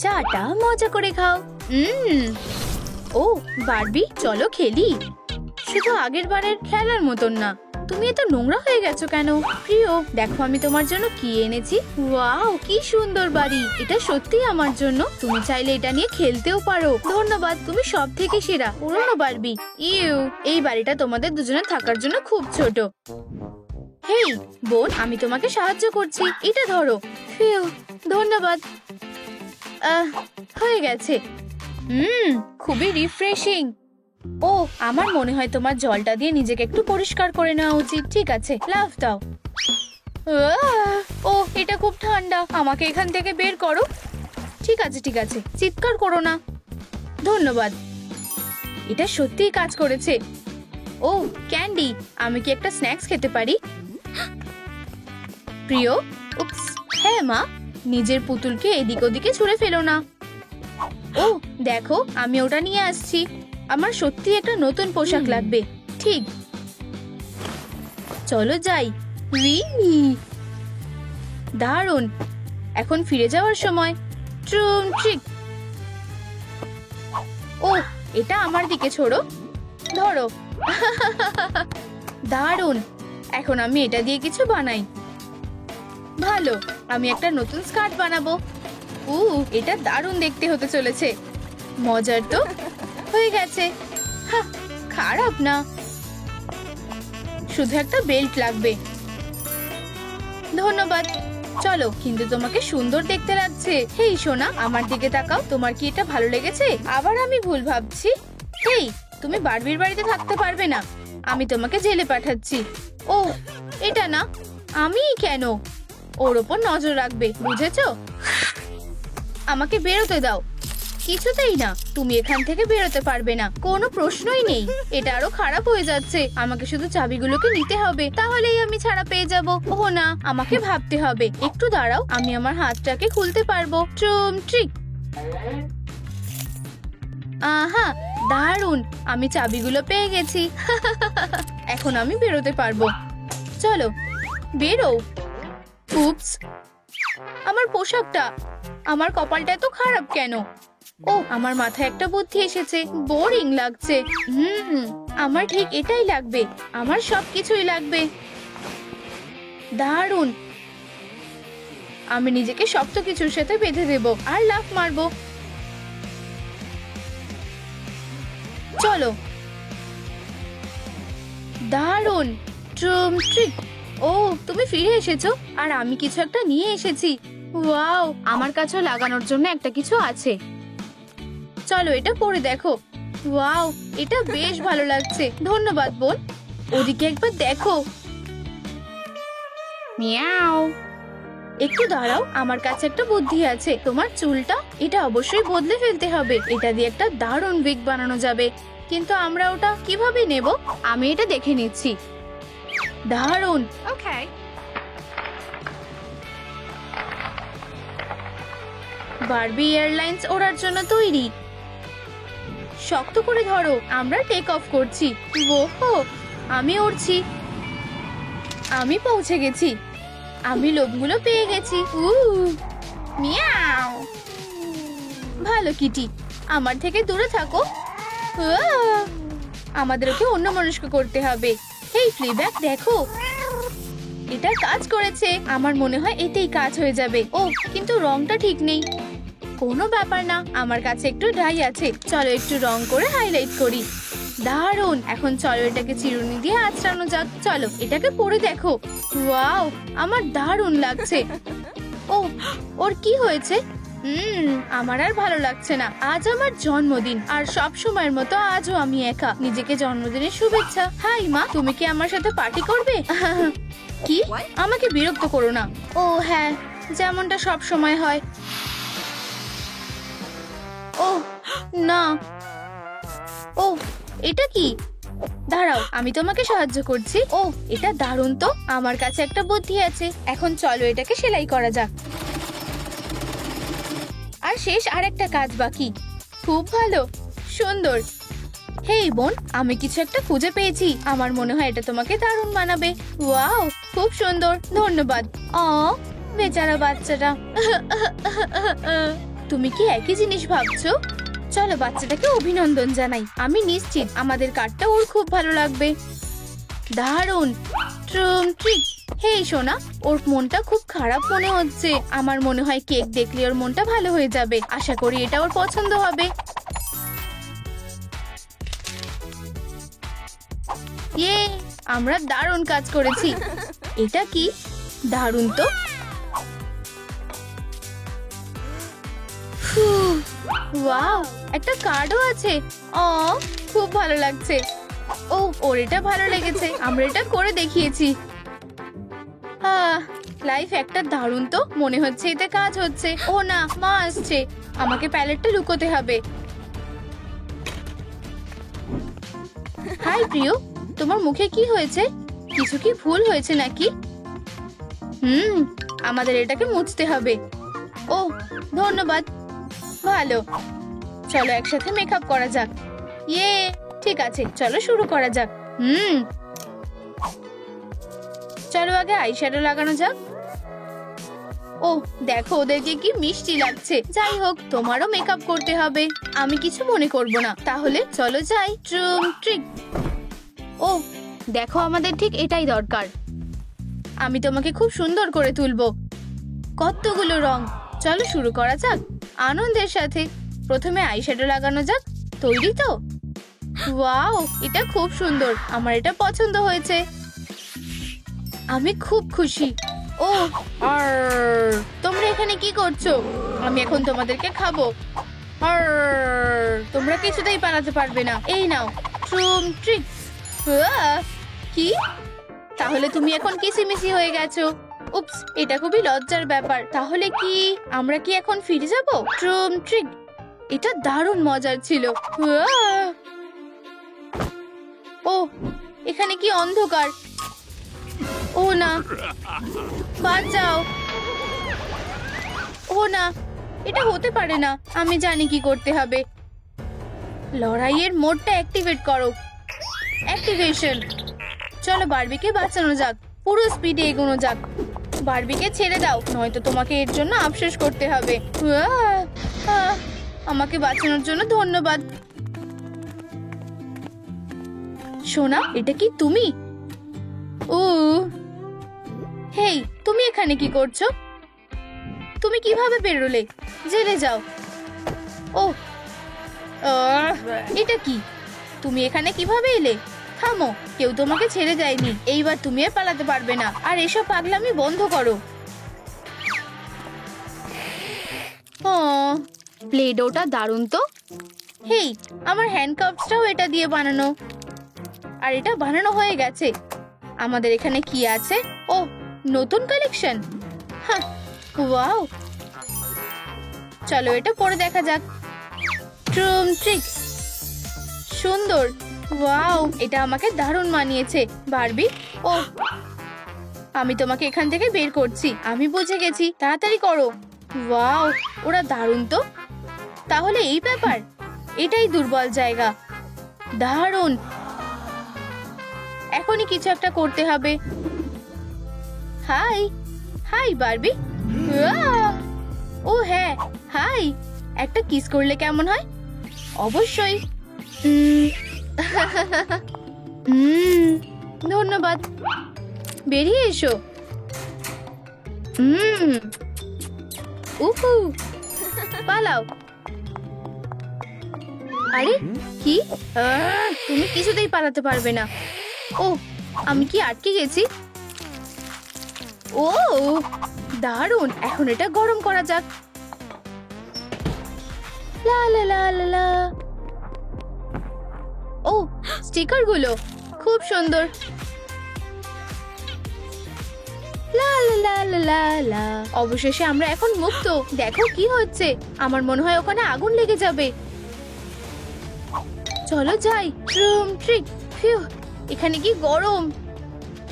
চাটা মজা করে খাও। ও বারবি, চলো খেলি। শুধু আগের বারের খেলার মতন না। তুমি এত নোংরা হয়ে গেছো কেন? প্রিয়, দেখো আমি তোমার জন্য কি এনেছি। ওয়াও, কি সুন্দর বাড়ি। এটা সত্যি আমার জন্য। তুমি চাইলে এটা নিয়ে খেলতেও পারো। ধন্যবাদ, তুমি সব থেকে সেরা। পুরনো বারবি। ইউ, এই বাড়িটা তোমাদের দুজনের থাকার জন্য খুব ছোট। হেই বোন, আমি তোমাকে সাহায্য করছি। এটা ধরো। ফিউ, ধন্যবাদ। হয়ে গেছে। খুবই রিফ্রেশিং। ও, আমার মনে হয় তোমার জলটা দিয়ে নিজেকে একটু পরিষ্কার করে নেওয়া উচিত। ঠিক আছে, লাফ দাও। ও, এটা খুব ঠান্ডা। আমাকে এখান থেকে বের করো। ঠিক আছে ঠিক আছে, চিৎকার করো না। ধন্যবাদ, এটা সত্যিই কাজ করেছে। ও ক্যান্ডি, আমি কি একটা স্ন্যাক্স খেতে পারি? প্রিয়, উপস, হ্যাঁ মা, নিজের পুতুলকে এদিক ওদিকে ছুঁড়ে ফেলো না। ও দেখো, আমি ওটা নিয়ে আসছি। আমার সত্যি একটা নতুন পোশাক লাগবে। ঠিক, চলো যাই। দারুণ, এখন ফিরে যাওয়ার সময়। ট্রুম ট্রিক। ও, এটা আমার দিকে ছোড়ো। ধরো। দারুণ, এখন আমি এটা দিয়ে কিছু বানাই। ভালো, আমি একটা নতুন স্কার্ট বানাবো। এটা দারুণ দেখতে হতে চলেছে। মজার তো। হয়ে গেছে। খারাপ না, শুধু একটা বেল্ট লাগবে। ধন্যবাদ। চলো, কিন্তু তোমাকে সুন্দর দেখতে লাগছে। হেই সোনা, আমার দিকে তাকাও। তোমার কি এটা ভালো লেগেছে? আবার আমি ভুল ভাবছি। হেই, তুমি বারবির বাড়িতে থাকতে পারবে না। আমি তোমাকে জেলে পাঠাচ্ছি। ও, এটা না। আমি কেন? ওর ওপর নজর রাখবে, বুঝেছো? আমাকে বেরোতে দাও। কিছুতেই না, তুমি এখান থেকে বেরোতে পারবে না। কোনো প্রশ্নই নেই। এটা আরো খারাপ হয়ে যাচ্ছে। আমাকে শুধু চাবিগুলোকে নিতে হবে, তাহলেই আমি ছাড়া পেয়ে যাব। ও না, আমাকে ভাবতে হবে। একটু দাঁড়াও, আমি আমার হাতটাকে খুলতে পারবো। ট্রুম ট্রিক। আহা, দারুণ, আমি চাবিগুলো পেয়ে গেছি। এখন আমি বেরোতে পারবো। চলো, বেরো। উপস, আমার পোশাকটা। আমার কপালটা এত খারাপ কেন? ও, আমার মাথায় একটা বুদ্ধি এসেছে। বোরিং লাগছে। আমার ঠিক এটাই লাগবে। আমার সবকিছুই লাগবে। দারুণ, আমি নিজেকে শক্ত কিছুর সাথে বেঁধে দেব আর লাফ মারবো। চলো। দারুণ, ট্রুম ট্রিক। ও, তুমি ফিরে এসেছো, আর আমি কিছু একটা নিয়ে এসেছি। ওয়াও, আমার কাছেও লাগানোর জন্য একটা কিছু আছে। চলো, এটা পরে দেখো। ওয়াও, এটা বেশ ভালো লাগছে। ধন্যবাদ বোন। ওদিকে একবার দেখো। মিয়াও। একটু দাঁড়াও, আমার কাছে একটা বুদ্ধি আছে। তোমার চুলটা, এটা অবশ্যই বদলে ফেলতে হবে। এটা দিয়ে একটা দারুণ উইগ বানানো যাবে। কিন্তু আমরা ওটা কিভাবে নেব? আমি এটা দেখে নিচ্ছি। দারুণ। ওকে, বারবি এয়ারলাইন্স ওড়ার জন্য তৈরি। শক্ত করে ধরো, আমরা টেক অফ করছি। ওহো, আমি উড়ছি। আমি পৌঁছে গেছি। আমি লোকগুলো পেয়ে গেছি। মিয়াও। ভালো কিটি, আমার থেকে দূরে থাকো। আমাদের ওকে অন্যমনস্ক করতে হবে। হেই ফ্লিব্যাক, দেখো, এটা কাজ করেছে। আমার মনে হয় এতেই কাজ হয়ে যাবে। ও, কিন্তু রংটা ঠিক নেই। কোনো ব্যাপার না, আমার কাছে একটু ডাই আছে। চলো একটু রং করে হাইলাইট করি। দারুণ, এখন চলো এটাকে চিরুনি দিয়ে আঁচড়ানো যাক। চলো, এটাকে পরে দেখো। ওয়াও, আমার দারুণ লাগছে। ও, ওর কি হয়েছে? আমার আর ভালো লাগছে না। আজ আমার জন্মদিন, আর সব সময়ের মতো আজও আমি একা। নিজেকে জন্মদিনের শুভেচ্ছা। হাই মা, তুমি কি আমার সাথে পার্টি করবে? কি? আমাকে বিরক্ত করো না। ও হ্যাঁ, যেমনটা সব সময় হয়। ও না। ও, এটা কি? দাঁড়াও, আমি তোমাকে সাহায্য করছি। ও, এটা দারুণ তো। আমার কাছে একটা বুদ্ধি আছে। এখন চলো এটাকে সেলাই করা যাক। আর শেষ আরেকটা কাজ বাকি। খুব ভালো, সুন্দর। হেই বোন, আমি কিছু একটা খুঁজে পেয়েছি। আমার মনে হয় এটা তোমাকে দারুণ মানাবে। ওয়াও, খুব সুন্দর। ধন্যবাদ। বেচারা বাচ্চাটা। তুমি কি একই জিনিস ভাবছো? চলো বাচ্চাটাকে অভিনন্দন জানাই। আমি নিশ্চিত আমাদের কার্ডটা ওর খুব ভালো লাগবে। দারুণ! ট্রুম ট্রিক। হেই সোনা, ওর মনটা খুব খারাপ মনে হচ্ছে। আমার মনে হয় কেক দেখলে ওর মনটা ভালো হয়ে যাবে। আশা করি এটা ওর পছন্দ হবে। ইয়ে, আমরা দারুণ কাজ করেছি। এটা কি? দারুণ তো। ওয়াও, একটা কার্ডও আছে। খুব ভালো লাগছে। ওর এটা ভালো লেগেছে। আমরা এটা করে দেখিয়েছি। লাইফ একটা দারুণ তো। মনে হচ্ছে এতে কাজ হচ্ছে। ও না, মা আসছে। আমাকে প্যালেটটা লুকোতে হবে। হাই প্রিয়, তোমার মুখে কি হয়েছে? কিছু কি ভুল হয়েছে নাকি? আমাদের এটাকে মুছতে হবে। ও ধন্যবাদ। ভালো, চলো একসাথে মেকআপ করা যাক। ইয়ে, ঠিক আছে, চলো শুরু করা যাক। চলো আগে আইশ্যাডো লাগানো যাক। ও দেখো, ওদেরকে কি মিষ্টি লাগছে। যাই হোক, তোমারও মেকআপ করতে হবে। আমি কিছু মনে করব না। তাহলে চলো যাই। ট্রুম ট্রিক। ও দেখো, আমাদের ঠিক এটাই দরকার। আমি তোমাকে খুব সুন্দর করে তুলবো। কতগুলো রং। চলো শুরু করা যাক আনন্দের সাথে। প্রথমে আইশ্যাডো লাগানো যাক। তৈরি তো? ওয়াও, এটা খুব সুন্দর। আমার এটা পছন্দ হয়েছে। আমি খুব খুশি। ও আর তোমরা এখানে কি করছো? আমি এখন তোমাদেরকে খাবো। আর তোমরা কিছুতেই পালাতে পারবে না। এই নাও ট্রুম ট্রিক। কি? তাহলে তুমি এখন কিসিমিসি হয়ে গেছো। উপস, এটা খুবই লজ্জার ব্যাপার। তাহলে কি আমরা কি এখন ফিরে যাব? ট্রুম ট্রিক, এটা দারুণ মজার ছিল। ও এখানে কি অন্ধকার। ও না, বাঁচাও। ও না, এটা হতে পারে না। আমি জানি কি করতে হবে। লড়াইয়ের মোডটা অ্যাক্টিভেট করো। অ্যাক্টিভেশন। চলো বারবিকে বাঁচানো যাক। পুরো স্পিডে এগোনো যাক। বারবিকে ছেড়ে দাও, নয়তো তোমাকে এর জন্য আফসোস করতে হবে। আমাকে বাঁচানোর জন্য ধন্যবাদ। সোনা, এটা কি তুমি? ও হেই, তুমি এখানে কি করছো? তুমি কিভাবে বেরোলে? জেলে যাও। ও এটা কি? তুমি এখানে কিভাবে এলে? থামো, কেউ তোমাকে ছেড়ে যায়নি। এইবার তুমি আর পালাতে পারবে না। আর এসব পাগলামি বন্ধ করো। প্লে ডোটা দারুণ তো। হেই, আমার হ্যান্ডকাপসটাও এটা দিয়ে বানানো। আর এটা বানানো হয়ে গেছে। আমাদের এখানে কি আছে? ও নতুন কালেকশন। ওয়াও, চলো এটা পরে দেখা যাক। ট্রুম ট্রিক, সুন্দর। ওয়াও, এটা আমাকে দারুণ মানিয়েছে। বারবি, ও আমি তোমাকে এখান থেকে বের করছি। আমি বুঝে গেছি, তাড়াতাড়ি করো। ওয়াও, ওরা দারুণ তো। তাহলে এই ব্যাপার, এটাই দুর্বল জায়গা। দারুণ, এখনই কিছু একটা করতে হবে। High high Barbie. ও হ্যাঁ, হাই। একটা কিস করলে কেমন হয়? অবশ্যই। ধন্যবাদ। বেরিয়ে এসো। উহু, পালাও। আরে কি? তুমি কিছুতেই পালাতে পারবে না। ও আমি কি আটকে গেছি? ও দারুণ, এখন এটা গরম করা যাক। লা লা লা লা লা। ও স্টিকার গুলো খুব সুন্দর। লা লা লা লা লা লা। অবশেষে আমরা এখন মুক্ত। দেখো কি হচ্ছে। আমার মনে হয় ওখানে আগুন লেগে যাবে। চলো যাই। ট্রুম ট্রিক। ফিউ, এখানে কি গরম।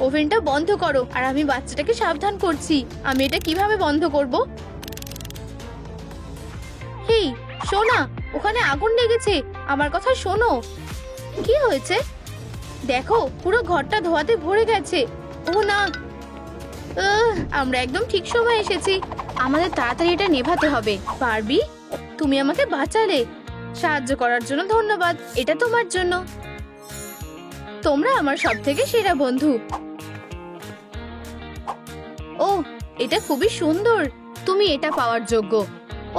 ওভেনটা বন্ধ করো। আর আমি বাচ্চাটাকে সাবধান করছি। আমি এটা কিভাবে বন্ধ করব? হেই শোনা, ওখানে আগুন লেগেছে। আমার কথা শোনো। কি হয়েছে? দেখো, পুরো ঘরটা ধোঁয়াতে ভরে গেছে। ও না, আমরা একদম ঠিক সময় এসেছি। আমাদের তাড়াতাড়ি এটা নেভাতে হবে। বারবি, তুমি আমাকে বাঁচালে। সাহায্য করার জন্য ধন্যবাদ। এটা তোমার জন্য। তোমরা আমার সবথেকে সেরা বন্ধু। ও, এটা খুবই সুন্দর। তুমি এটা পাওয়ার যোগ্য।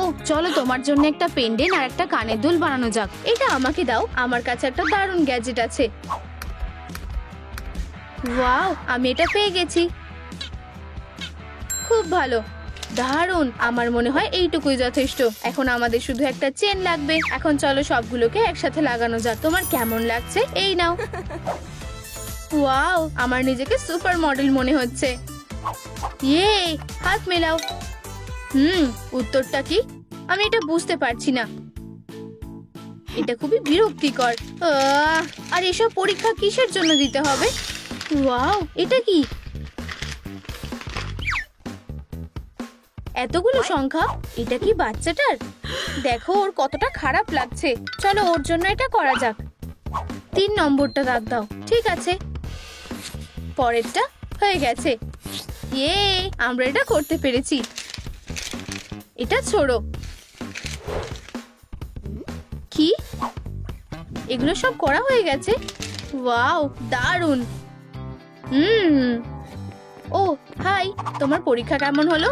ও, চলো তোমার জন্য একটা পেন্ডেন্ট আর একটা কানের দুল বানানো যাক। এটা আমাকে দাও, আমার কাছে একটা দারুণ গ্যাজেট আছে। ওয়াও, আমি এটা পেয়ে গেছি। খুব ভালো, দারুণ। আমার মনে হয় এইটুকুই যথেষ্ট। এখন আমাদের শুধু একটা চেন লাগবে। এখন চলো সবগুলোকে একসাথে লাগানো যাক। তোমার কেমন লাগছে? এই নাও। ওয়াও, আমার নিজেকে সুপার মডেল মনে হচ্ছে। ইয়ে, হাত মেলাও। উত্তরটা কি? আমি এটা বুঝতে পারছি না। এটা খুবই বিরক্তিকর। আর এসব পরীক্ষা কিসের জন্য দিতে হবে? ওয়াও, এটা কি? এতগুলো সংখ্যা? এটা কি বাচ্চাটার? দেখো ওর কতটা খারাপ লাগছে। চলো ওর জন্য এটা করা যাক। 3 নম্বরটা দাগ দাও। ঠিক আছে, পরেরটা হয়ে গেছে। ইয়ে, আমরা এটা করতে পেরেছি। এটা ছোড়ো। কি? এগুলো সব করা হয়ে গেছে? ওয়াও, দারুণ। ও হাই, তোমার পরীক্ষা কেমন হলো?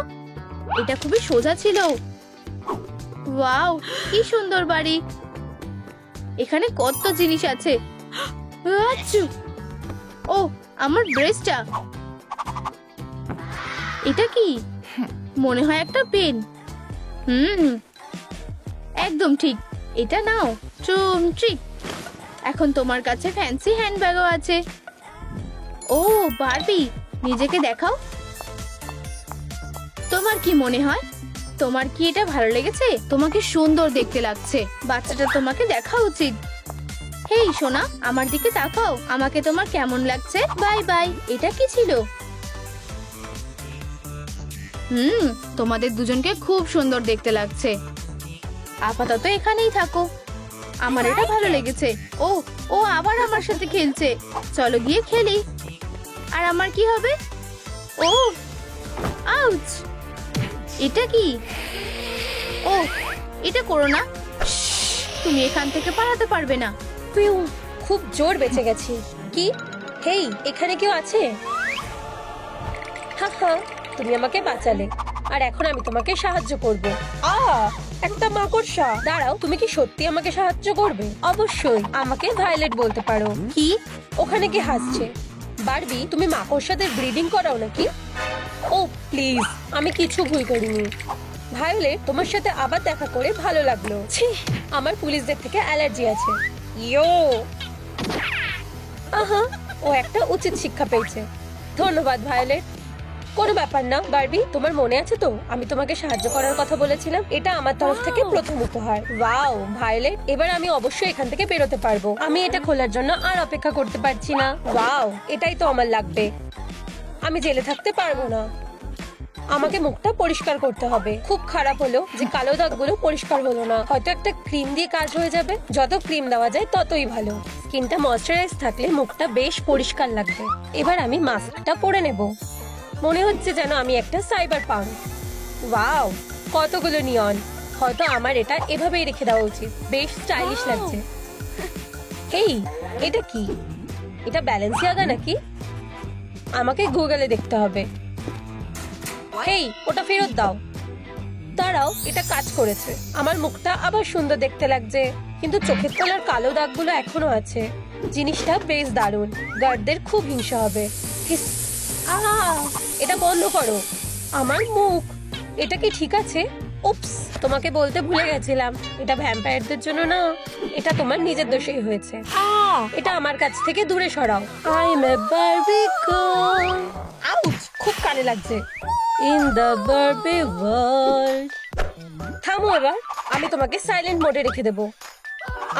এটা খুবই সোজা ছিল। ওয়াও, কি সুন্দর বাড়ি। এখানে কত জিনিস আছে। ও, আমার ব্রেসটা। এটা কি? মনে হয় একটা পেন। একদম ঠিক। এটা নাও, চুমচিক। এখন তোমার কাছে ফ্যান্সি হ্যান্ডব্যাগও আছে। ও বারবি, নিজেকে দেখাও। তোমার কি মনে হয়? তোমার কি এটা ভালো লেগেছে? তোমাকে সুন্দর দেখতে লাগছে। বাচ্চাটা তোমাকে দেখা উচিত। হেই সোনা, আমার দিকে তাকাও। আমাকে তোমার কেমন লাগছে? Bye bye. এটা কি ছিল? তোমাদের দুজনকে খুব সুন্দর দেখতে লাগছে। আপাতত এখানেই থাকো। আমার এটা ভালো লেগেছে। ও ও আবার আমার সাথে খেলছে। চলো গিয়ে খেলি। আর আমার কি হবে? ও, আউচ। এটা কি? ও, এটা করো না। তুমি এখান থেকে পালাতে পারবে না। খুব জোর বেঁচে গেছি। কি? হেই, এখানে কেউ আছে? হা, তুমি আমাকে বাঁচালে, আর এখন আমি তোমাকে সাহায্য করব। একটা মাকড়সা। দাঁড়াও, তুমি কি সত্যি আমাকে সাহায্য করবে? অবশ্যই, আমাকে ভায়োলেট বলতে পারো। কি? ওখানে কি হাসছে? বারবি, তুমি মাকড়সাদের ব্রিডিং করাও নাকি? ও প্লিজ, আমি কিছু ভুল করিনি। ভায়োলেট, তোমার সাথে আবার দেখা করে ভালো লাগলো। ছি, আমার পুলিশদের থেকে অ্যালার্জি আছে। ইয়ো, ও একটা উচিত শিক্ষা পেয়েছে। ধন্যবাদ ভায়োলেট। কোনো ব্যাপার না বারবি, তোমার মনে আছে তো আমি তোমাকে সাহায্য করার কথা বলেছিলাম? এটা আমার তরফ থেকে প্রথম উপহার। ওয়াও ভায়োলেট, এবার আমি অবশ্যই এখান থেকে বেরোতে পারবো। আমি এটা খোলার জন্য আর অপেক্ষা করতে পারছি না। ওয়াও, এটাই তো আমার লাগবে। আমি জেলে থাকতে পারবো না। আমাকে মুখটা পরিষ্কার করতে হবে। খুব খারাপ হলো যে কালো দাগগুলো পরিষ্কার হলো না। হয়তো একটা ক্রিম দিয়ে কাজ হয়ে যাবে। যত ক্রিম দেওয়া যায় ততই ভালো। স্কিনটা ময়শ্চারাইজ থাকলে মুখটা বেশ পরিষ্কার লাগবে। এবার আমি মাস্কটা পরে নেব। মনে হচ্ছে যেন আমি একটা সাইবার পাঙ্ক। ওয়াও, কতগুলো নিয়ন। হয়তো আমার এটা এভাবেই রেখে দেওয়া উচিত। বেশ স্টাইলিশ লাগছে। এই, এটা কি? এটা ব্যালেন্সিয়াগা নাকি? আমাকে গুগলে দেখতে হবে। হেই, ওটা ফেরত দাও। দাঁড়াও, এটা কাজ করেছে। আমার মুখটা আবার সুন্দর দেখতে লাগছে, কিন্তু চোখের তলার কালো দাগগুলো এখনো আছে। জিনিসটা বেশ দারুণ। গার্ডদের খুব হিংসা হবে। এটা বন্ধ করো। আমার মুখ। এটা কি ঠিক আছে? উপস, তোমাকে বলতে ভুলে গেছিলাম, এটা ভ্যাম্পায়ারদের জন্য না, এটা তোমার নিজের দোষেই হয়েছে। এটা আমার কাছ থেকে দূরে সরাও। I M A Barbie girl. Ouch, খুব কানে লাগছে। In the Barbie world. থামো এবার, আমি তোমাকে সাইলেন্ট মোডে রেখে দেব।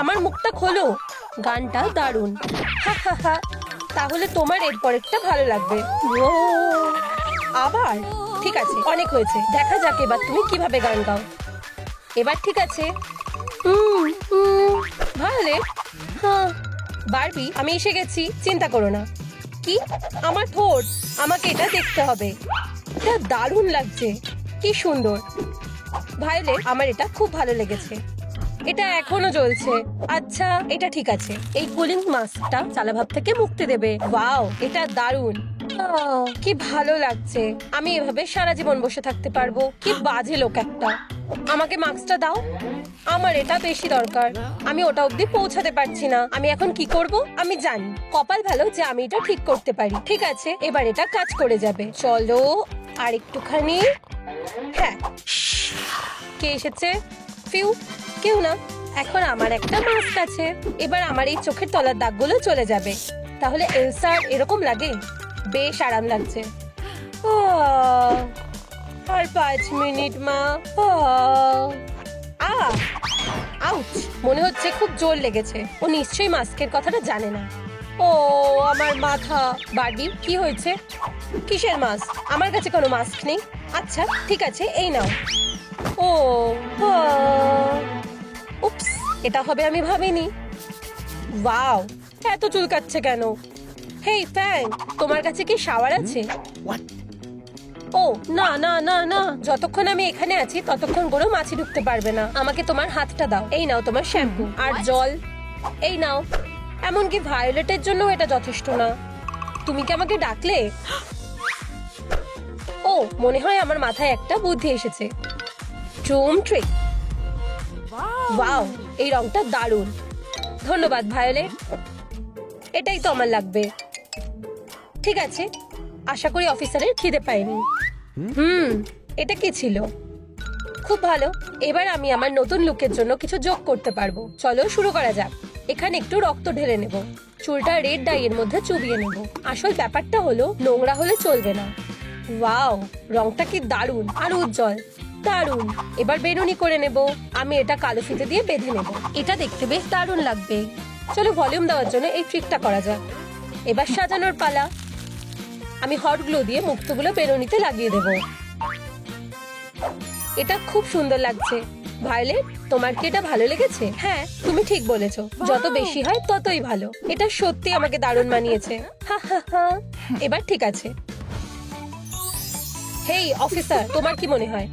আমার মুখটা খোলো। গানটা দারুণ। হা, তাহলে তোমার এরপরেরটা ভালো লাগবে। ও আবার? ঠিক আছে, অনেক হয়েছে। দেখা যাক এবার তুমি কিভাবে গান গাও। এবার ঠিক আছে। ভায়োলেট, হ্যাঁ বারবি, আমি এসে গেছি, চিন্তা করো না। কি? আমার ঠোঁট? আমাকে এটা দেখতে হবে। এটা দারুণ লাগছে। কি সুন্দর ভায়োলেট, আমার এটা খুব ভালো লেগেছে। এটা এখনো জ্বলছে। আচ্ছা, এটা ঠিক আছে। এই কুলিং মাস্কটা চালাভাব থেকে মুক্তি দেবে। ওয়াও, এটা দারুণ। কি ভালো লাগছে। আমি এভাবে সারা জীবন বসে থাকতে পারবো। কি বাজে লোক একটা। আমাকে মাস্কটা দাও, আমার এটা বেশি দরকার। আমি ওটা অবধি পৌঁছাতে পারছি না। আমি এখন কি করব আমি জানি। কপাল ভালো যে আমি এটা ঠিক করতে পারি। ঠিক আছে, এবার এটা কাজ করে যাবে। চলো আর একটুখানি। হ্যাঁ, কে এসেছে? ফিউ, কেউ না। এখন আমার একটা মাস্ক আছে। এবার আমার এই চোখের তলার দাগগুলো চলে যাবে। তাহলে এলসার এরকম লাগে? বেশ আরাম লাগছে। আর 5 মিনিট মা। আউচ, মনে হচ্ছে খুব জোর লেগেছে। ও নিশ্চয়ই মাস্কের কথাটা জানে না। ও আমার মাথা। বারবি, কি হয়েছে? কিসের মাস্ক? আমার কাছে কোনো মাস্ক নেই। আচ্ছা ঠিক আছে, এই নাও। ও উপস, এটা হবে আমি ভাবিনি। ওয়াও, এত চুলকাচ্ছে কেন? হেই ফ্যান, তোমার কাছে কি শাওয়ার আছে? ও না না না না, যতক্ষণ আমি এখানে আছি ততক্ষণ কোনো মাছি ঢুকতে পারবে না। আমাকে তোমার হাতটা দাও। এই নাও তোমার শ্যাম্পু আর জল। এই নাও। এমনকি ভায়োলেটের জন্য এটা যথেষ্ট না। তুমি কি আমাকে ডাকলে? ও, মনে হয় আমার মাথায় একটা বুদ্ধি এসেছে। Zoom trick. ওয়াও, এই রংটা দারুণ। ধন্যবাদ ভায়োলেট, এটাই তো আমার লাগবে। ঠিক আছে, আশা করি অফিসারের খিদে পায়নি। এটা কি ছিল? খুব ভালো। এবার আমি আমার নতুন লুকের জন্য কিছু যোগ করতে পারবো। চলো শুরু করা যাক। এখানে একটু রক্ত ঢেলে নেব। চুলটা রেড ডাইয়ের মধ্যে চুবিয়ে নেব। আসল ব্যাপারটা হলো নোংরা হলে চলবে না। ওয়াও, রংটা কি দারুণ আর উজ্জ্বল। দারুণ। এবার বেনুনি করে নেব। আমি এটা কালো ফিতে দিয়ে বেঁধে নেব। এটা দেখতে বেশ দারুণ লাগবে। চলো ভলিউম দেওয়ার জন্য এই ট্রিকটা করা যাক। এবার সাজানোর পালা। আমি হট গ্লু দিয়ে মুক্তগুলো বেরোনিতে লাগিয়ে দেব। এটা খুব সুন্দর লাগছে। ভায়োলেট, তোমার কি এটা ভালো লেগেছে? হ্যাঁ, তুমি ঠিক বলেছো। যত বেশি হয় ততই ভালো। এটা সত্যি আমাকে দারুণ মানিয়েছে। এবার ঠিক আছে। হেই অফিসার, তোমার কি মনে হয়?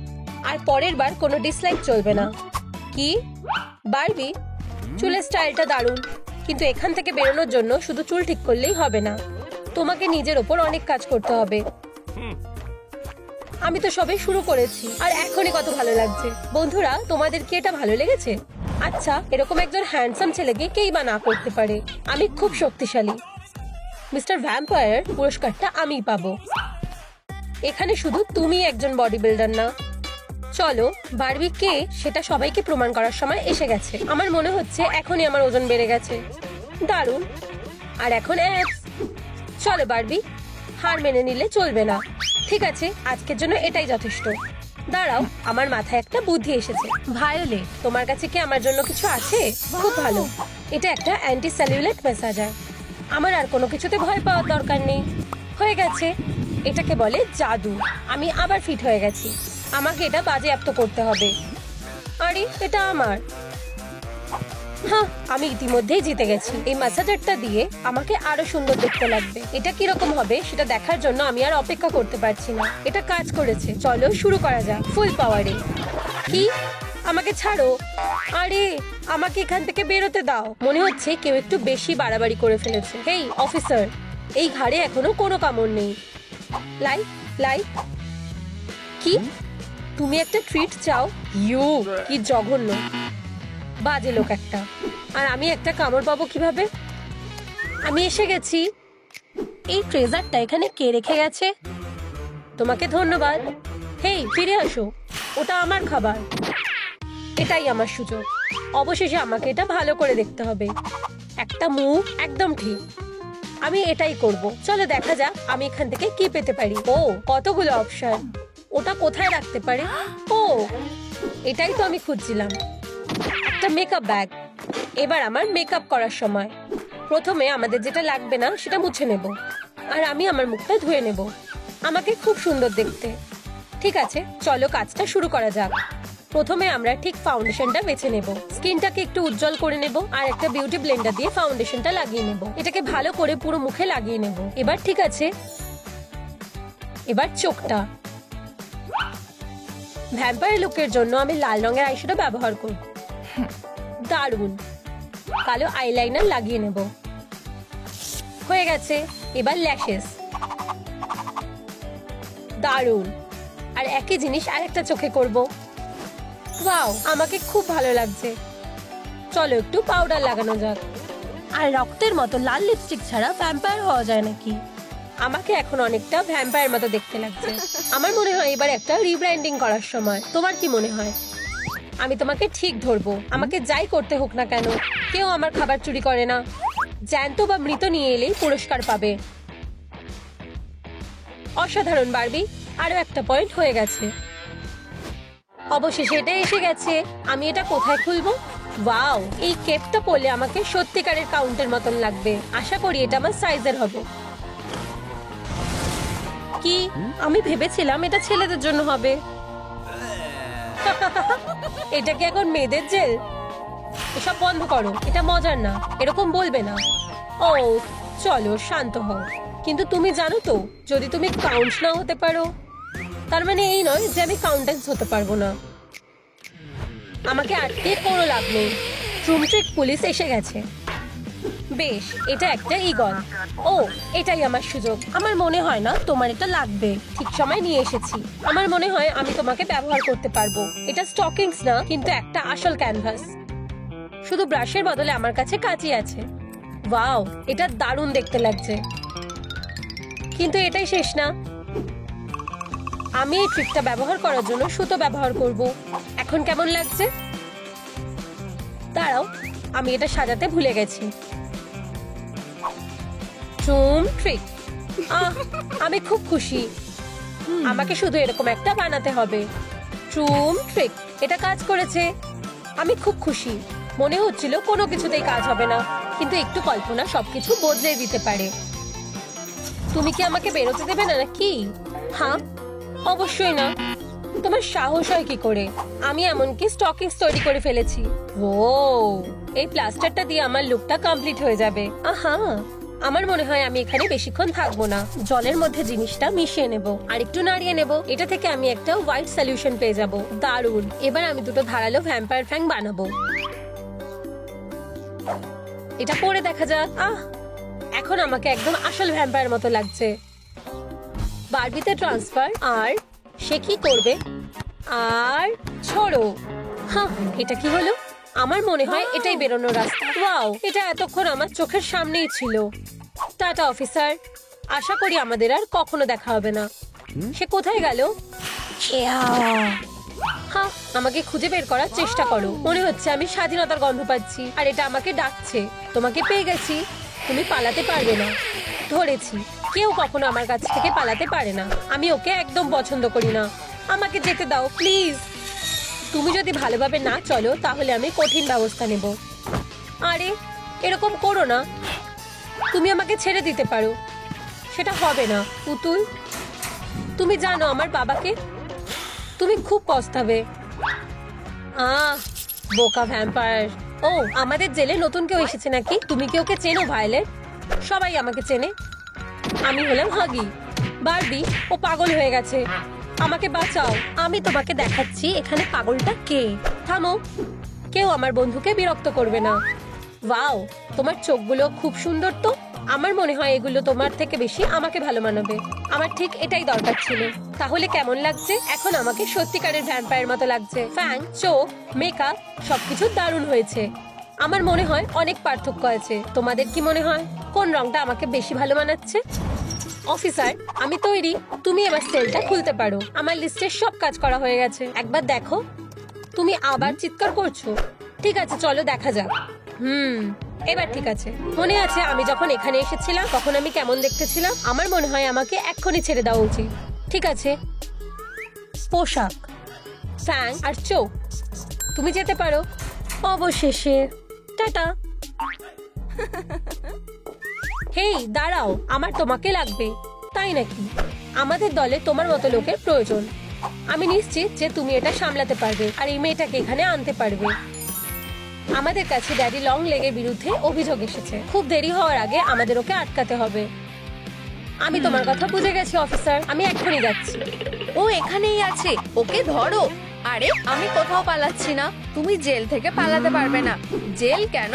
আর পরের বার কোনো ডিসলাইক চলবে না। কি বারবি, চুলের স্টাইলটা দারুণ, কিন্তু এখান থেকে বেরোনোর জন্য শুধু চুল ঠিক করলেই হবে না। তোমাকে নিজের ওপর অনেক কাজ করতে হবে। আমি তো সবে শুরু করেছি আর এখনই কত ভালো লাগছে। বন্ধুরা, তোমাদের কি এটা ভালো লেগেছে? আচ্ছা, এরকম একজন হ্যান্ডসাম ছেলেকে কেই বা না করতে পারে। আমি খুব শক্তিশালী। মিস্টার ভ্যাম্পায়ার পুরস্কারটা আমিই পাবো। এখানে শুধু তুমি একজন বডি বিল্ডার না। চলো, বারবি কে সেটা সবাইকে প্রমাণ করার সময় এসে গেছে। আমার মনে হচ্ছে এখনই আমার ওজন বেড়ে গেছে। দারুণ। আর এখন অ্যাবস। চলো বারবি, হার মেনে নিলে চলবে না। ঠিক আছে, আজকের জন্য এটাই যথেষ্ট। দাঁড়াও, আমার মাথায় একটা বুদ্ধি এসেছে। ভায়োলেট, তোমার কাছে কি আমার জন্য কিছু আছে? খুব ভালো। এটা একটা অ্যান্টি সেলুলাইট ম্যাসাজার। আমার আর কোনো কিছুতে ভয় পাওয়ার দরকার নেই। হয়ে গেছে। এটাকে বলে জাদু। আমি আবার ফিট হয়ে গেছি। আমাকে এটা বাজেয়াপ্ত করতে হবে। আরে, এটা আমার। হ্যাঁ, আমি ইতিমধ্যেই জিতে গেছি। এই ম্যাসাজারটা দিয়ে আমাকে আরো সুন্দর দেখতে লাগবে। এটা কিরকম হবে সেটা দেখার জন্য আমি আর অপেক্ষা করতে পারছি না। এটা কাজ করেছে। চলো শুরু করা যাক ফুল পাওয়ারে। কি? আমাকে ছাড়ো। আরে, আমাকে এখান থেকে বেরোতে দাও। মনে হচ্ছে কেউ একটু বেশি বাড়াবাড়ি করে ফেলেছে। হেই অফিসার, এই ঘাড়ে এখনো কোনো কামড় নেই। Like like. কি? তুমি একটা ট্রিট চাও? ইউ, কি জঘন্য বাজে লোক একটা। আর আমি একটা কামড় পাবো কিভাবে? আমি এসে গেছি। এই ট্রেজারটা এখানে কে রেখে গেছে? তোমাকে ধন্যবাদ। হেই, ফিরে আসো। ওটা আমার খাবার। এটাই আমার সুযোগ। অবশেষে আমাকে এটা ভালো করে দেখতে হবে। একটা মুভ একদম ঠিক। আমি এটাই করব। চলো দেখা যাক আমি এখান থেকে কি পেতে পারি। ও, কতগুলো অপশন। ওটা কোথায় রাখতে পারে? ও, এটাই তো আমি খুঁজছিলাম। একটা মেকআপ ব্যাগ। এবার আমার মেকআপ করার সময়। প্রথমে আমাদের যেটা লাগবে না সেটা মুছে নেব। আর আমি আমার মুখটা ধুয়ে নেব। আমাকে খুব সুন্দর দেখতে। ঠিক আছে, চলো কাজটা শুরু করা যাক। প্রথমে আমরা ঠিক ফাউন্ডেশনটা বেছে নেব। স্কিনটাকে একটু উজ্জ্বল করে নেব আর একটা বিউটি ব্লেন্ডার দিয়ে ফাউন্ডেশনটা লাগিয়ে নেব। এটাকে ভালো করে পুরো মুখে লাগিয়ে নেব। এবার ঠিক আছে। এবার চোখটা। ভ্যাম্পায়ার লুকের জন্য আমি লাল রঙের আইশ্যাডো ব্যবহার করব। দারুণ। কালো আইলাইনার লাগিয়ে নেব। হয়ে গেছে। এবার ল্যাশেস। দারুণ। আর একই জিনিস আরেকটা চোখে করব। ওয়াও, আমাকে খুব ভালো লাগছে। চলো একটু পাউডার লাগানো যাক। আর রক্তের মতো লাল লিপস্টিক ছাড়া ভ্যাম্পায়ার হওয়া যায় নাকি? আমাকে এখন অনেকটা ভ্যাম্পায়ার মতো দেখতে লাগছে। আমার মনে হয় এবার একটা রিব্র্যান্ডিং করার সময়। তোমার কি মনে হয়? আমি তোমাকে ঠিক ধরবো, আমাকে যাই করতে হোক না কেন। কেউ আমার খাবার চুরি করে না। জ্যান্ত বা মৃত নিয়ে এলেই পুরস্কার পাবে। অসাধারণ বারবি। আরো একটা পয়েন্ট হয়ে গেছে। অবশেষে এটা এসে গেছে। আমি এটা কোথায় খুলবো? ওয়াও, এই কেপটা পরলে আমাকে সত্যিকারের কাউন্টের মতন লাগবে। আশা করি এটা আমার সাইজের হবে। কি আমি ভেবেছিলাম এটা ছেলেদের জন্য হবে। এটা কি এখন মেয়েদের জেল? এসব বন্ধ করো, এটা মজার না। এরকম বলবে না। ও চলো শান্ত হও। কিন্তু তুমি জানো তো, যদি তুমি কাউন্ট না হতে পারো, তার মানে এই নয় যে আমি কাউন্টেন্স হতে পারবো না। আমাকে আটকে কোনো লাভ নেই। ট্রুমট্রিক পুলিশ এসে গেছে। বেশ, এটা একটা ঈগল। ও, এটাই আমার সুযোগ। আমার মনে হয় না তোমার এটা লাগবে। ঠিক সময় নিয়ে এসেছি। আমার মনে হয় আমি তোমাকে ব্যবহার করতে পারবো। এটা স্টকিংস না, কিন্তু একটা আসল ক্যানভাস। শুধু ব্রাশের বদলে আমার কাছে কাঁচি আছে। ওয়াও, এটা দারুণ দেখতে লাগছে। কিন্তু এটাই শেষ না। আমি এই ট্রিকটা ব্যবহার করার জন্য সুতো ব্যবহার করব। এখন কেমন লাগছে? দাঁড়াও, আমি এটা সাজাতে ভুলে গেছি। ট্রিক। আমি খুব খুশি। আমাকে শুধু এরকম একটা বানাতে হবে। ট্রিক, এটা কাজ করেছে। আমি খুব খুশি। মনে হচ্ছিল কোনো কিছুতেই কাজ হবে না, কিন্তু একটু কল্পনা সবকিছু বদলে দিতে পারে। তুমি কি আমাকে বেরোতে দেবে না নাকি? হ্যাঁ, অবশ্যই না। তোমার সাহস হয় কি করে? আমি এমনকি স্টকিংস তৈরি করে ফেলেছি। ও, এই প্লাস্টারটা দিয়ে আমার লুকটা কমপ্লিট হয়ে যাবে। আহা, আমার মনে হয় আমি এখানে বেশিক্ষণ থাকবো না। জলের মধ্যে জিনিসটা মিশিয়ে নেব আর একটু নাড়িয়ে নেব। এটা থেকে আমি একটা হোয়াইট সলিউশন পেয়ে যাব। দারুণ। এবার আমি দুটো ধারালো ভ্যাম্পায়ার ফ্যাং বানাবো। এটা পরে দেখা যাক। এখন আমাকে একদম আসল ভ্যাম্পায়ার মতো লাগছে। বারবিতে ট্রান্সফার। আর সে কি করবে? আর ছোড়ো। হ্যাঁ, এটা কি হলো? আমার মনে হয় এটাই বেরোনোর রাস্তা। ওয়াও, এটা এতক্ষণ আমার চোখের সামনেই ছিল। Tata officer. আশা করি আমাদের আর কখনো দেখা হবে না। সে কোথায় গেল? হ্যাঁ, আমাকে খুঁজে বের করার চেষ্টা করো। মনে হচ্ছে আমি স্বাধীনতার গন্ধ পাচ্ছি, আর এটা আমাকে ডাকছে। তোমাকে পেয়ে গেছি। তুমি পালাতে পারবে না। ধরেছি। কেউ কখনো আমার কাছ থেকে পালাতে পারে না। আমি ওকে একদম পছন্দ করি না। আমাকে যেতে দাও প্লিজ। তুমি যদি ভালোভাবে না চলো তাহলে আমি কঠিন ব্যবস্থা নেব। আরে এরকম করো না। তুমি আমাকে ছেড়ে দিতে পারো। সেটা হবে না পুতুল। তুমি জানো আমার বাবাকে। তুমি খুব পস্তাবে। বোকা ভ্যাম্পায়ার। ও, আমাদের জেলে নতুন কেউ এসেছে নাকি? তুমি কি ওকে চেনো ভায়োলেট? সবাই আমাকে চেনে। আমি হলাম হাগি। বারবি, ও পাগল হয়ে গেছে। আমাকে বাঁচাও। আমি তোমাকে দেখাচ্ছি এখানে পাগলটা কে। থামো। কেউ আমার বন্ধুকে বিরক্ত করবে না। ওয়াও, তোমার চোখগুলো খুব সুন্দর তো। আমার মনে হয় এগুলো তোমার থেকে বেশি আমাকে ভালো মানাবে। আমার ঠিক এটাই দরকার ছিল। তাহলে কেমন লাগছে? এখন আমাকে সত্যিকারের ভ্যাম্পায়ার মতো লাগছে। ফ্যাং, চোখ, মেকআপ সবকিছু দারুণ হয়েছে। আমার মনে হয় অনেক পার্থক্য আছে। তোমাদের কি মনে হয় কোন রংটা আমাকে বেশি ভালো মানাচ্ছে? অফিসার, আমি তৈরি। তুমি এবার সেলটা খুলতে পারো। আমার লিস্টের সব কাজ করা হয়ে গেছে। একবার দেখো। তুমি আবার চিৎকার করছো। ঠিক আছে, চলো দেখা যাক। এবার ঠিক আছে। মনে আছে আমি যখন এখানে এসেছিলাম তখন আমি কেমন দেখতেছিলাম? আমার মনে হয় আমাকে এক্ষুনি ছেড়ে দেওয়া উচিত। ঠিক আছে, পোশাক, ফ্যাং আর চোখ, তুমি যেতে পারো। অবশেষে টাটা। হেই দাঁড়াও, আমার তোমাকে লাগবে। তাই নাকি? আমাদের দলে তোমার মতো লোকের প্রয়োজন। আমি নিশ্চিত যে তুমি এটা সামলাতে পারবে আর এই মেয়েটাকে এখানে আনতে পারবে। আমাদের কাছে ড্যাডি লং লেগের বিরুদ্ধে অভিযোগ এসেছে। খুব দেরি হওয়ার আগে আমাদের ওকে আটকাতে হবে। আমি তোমার কথা বুঝে গেছি অফিসার। আমি এক্ষুনি যাচ্ছি। ও ও এখানেই আছে, ওকে ধরো। আরে আমি কোথাও পালাচ্ছি না, তুমি জেল থেকে পালাতে পারবে না। জেল কেন?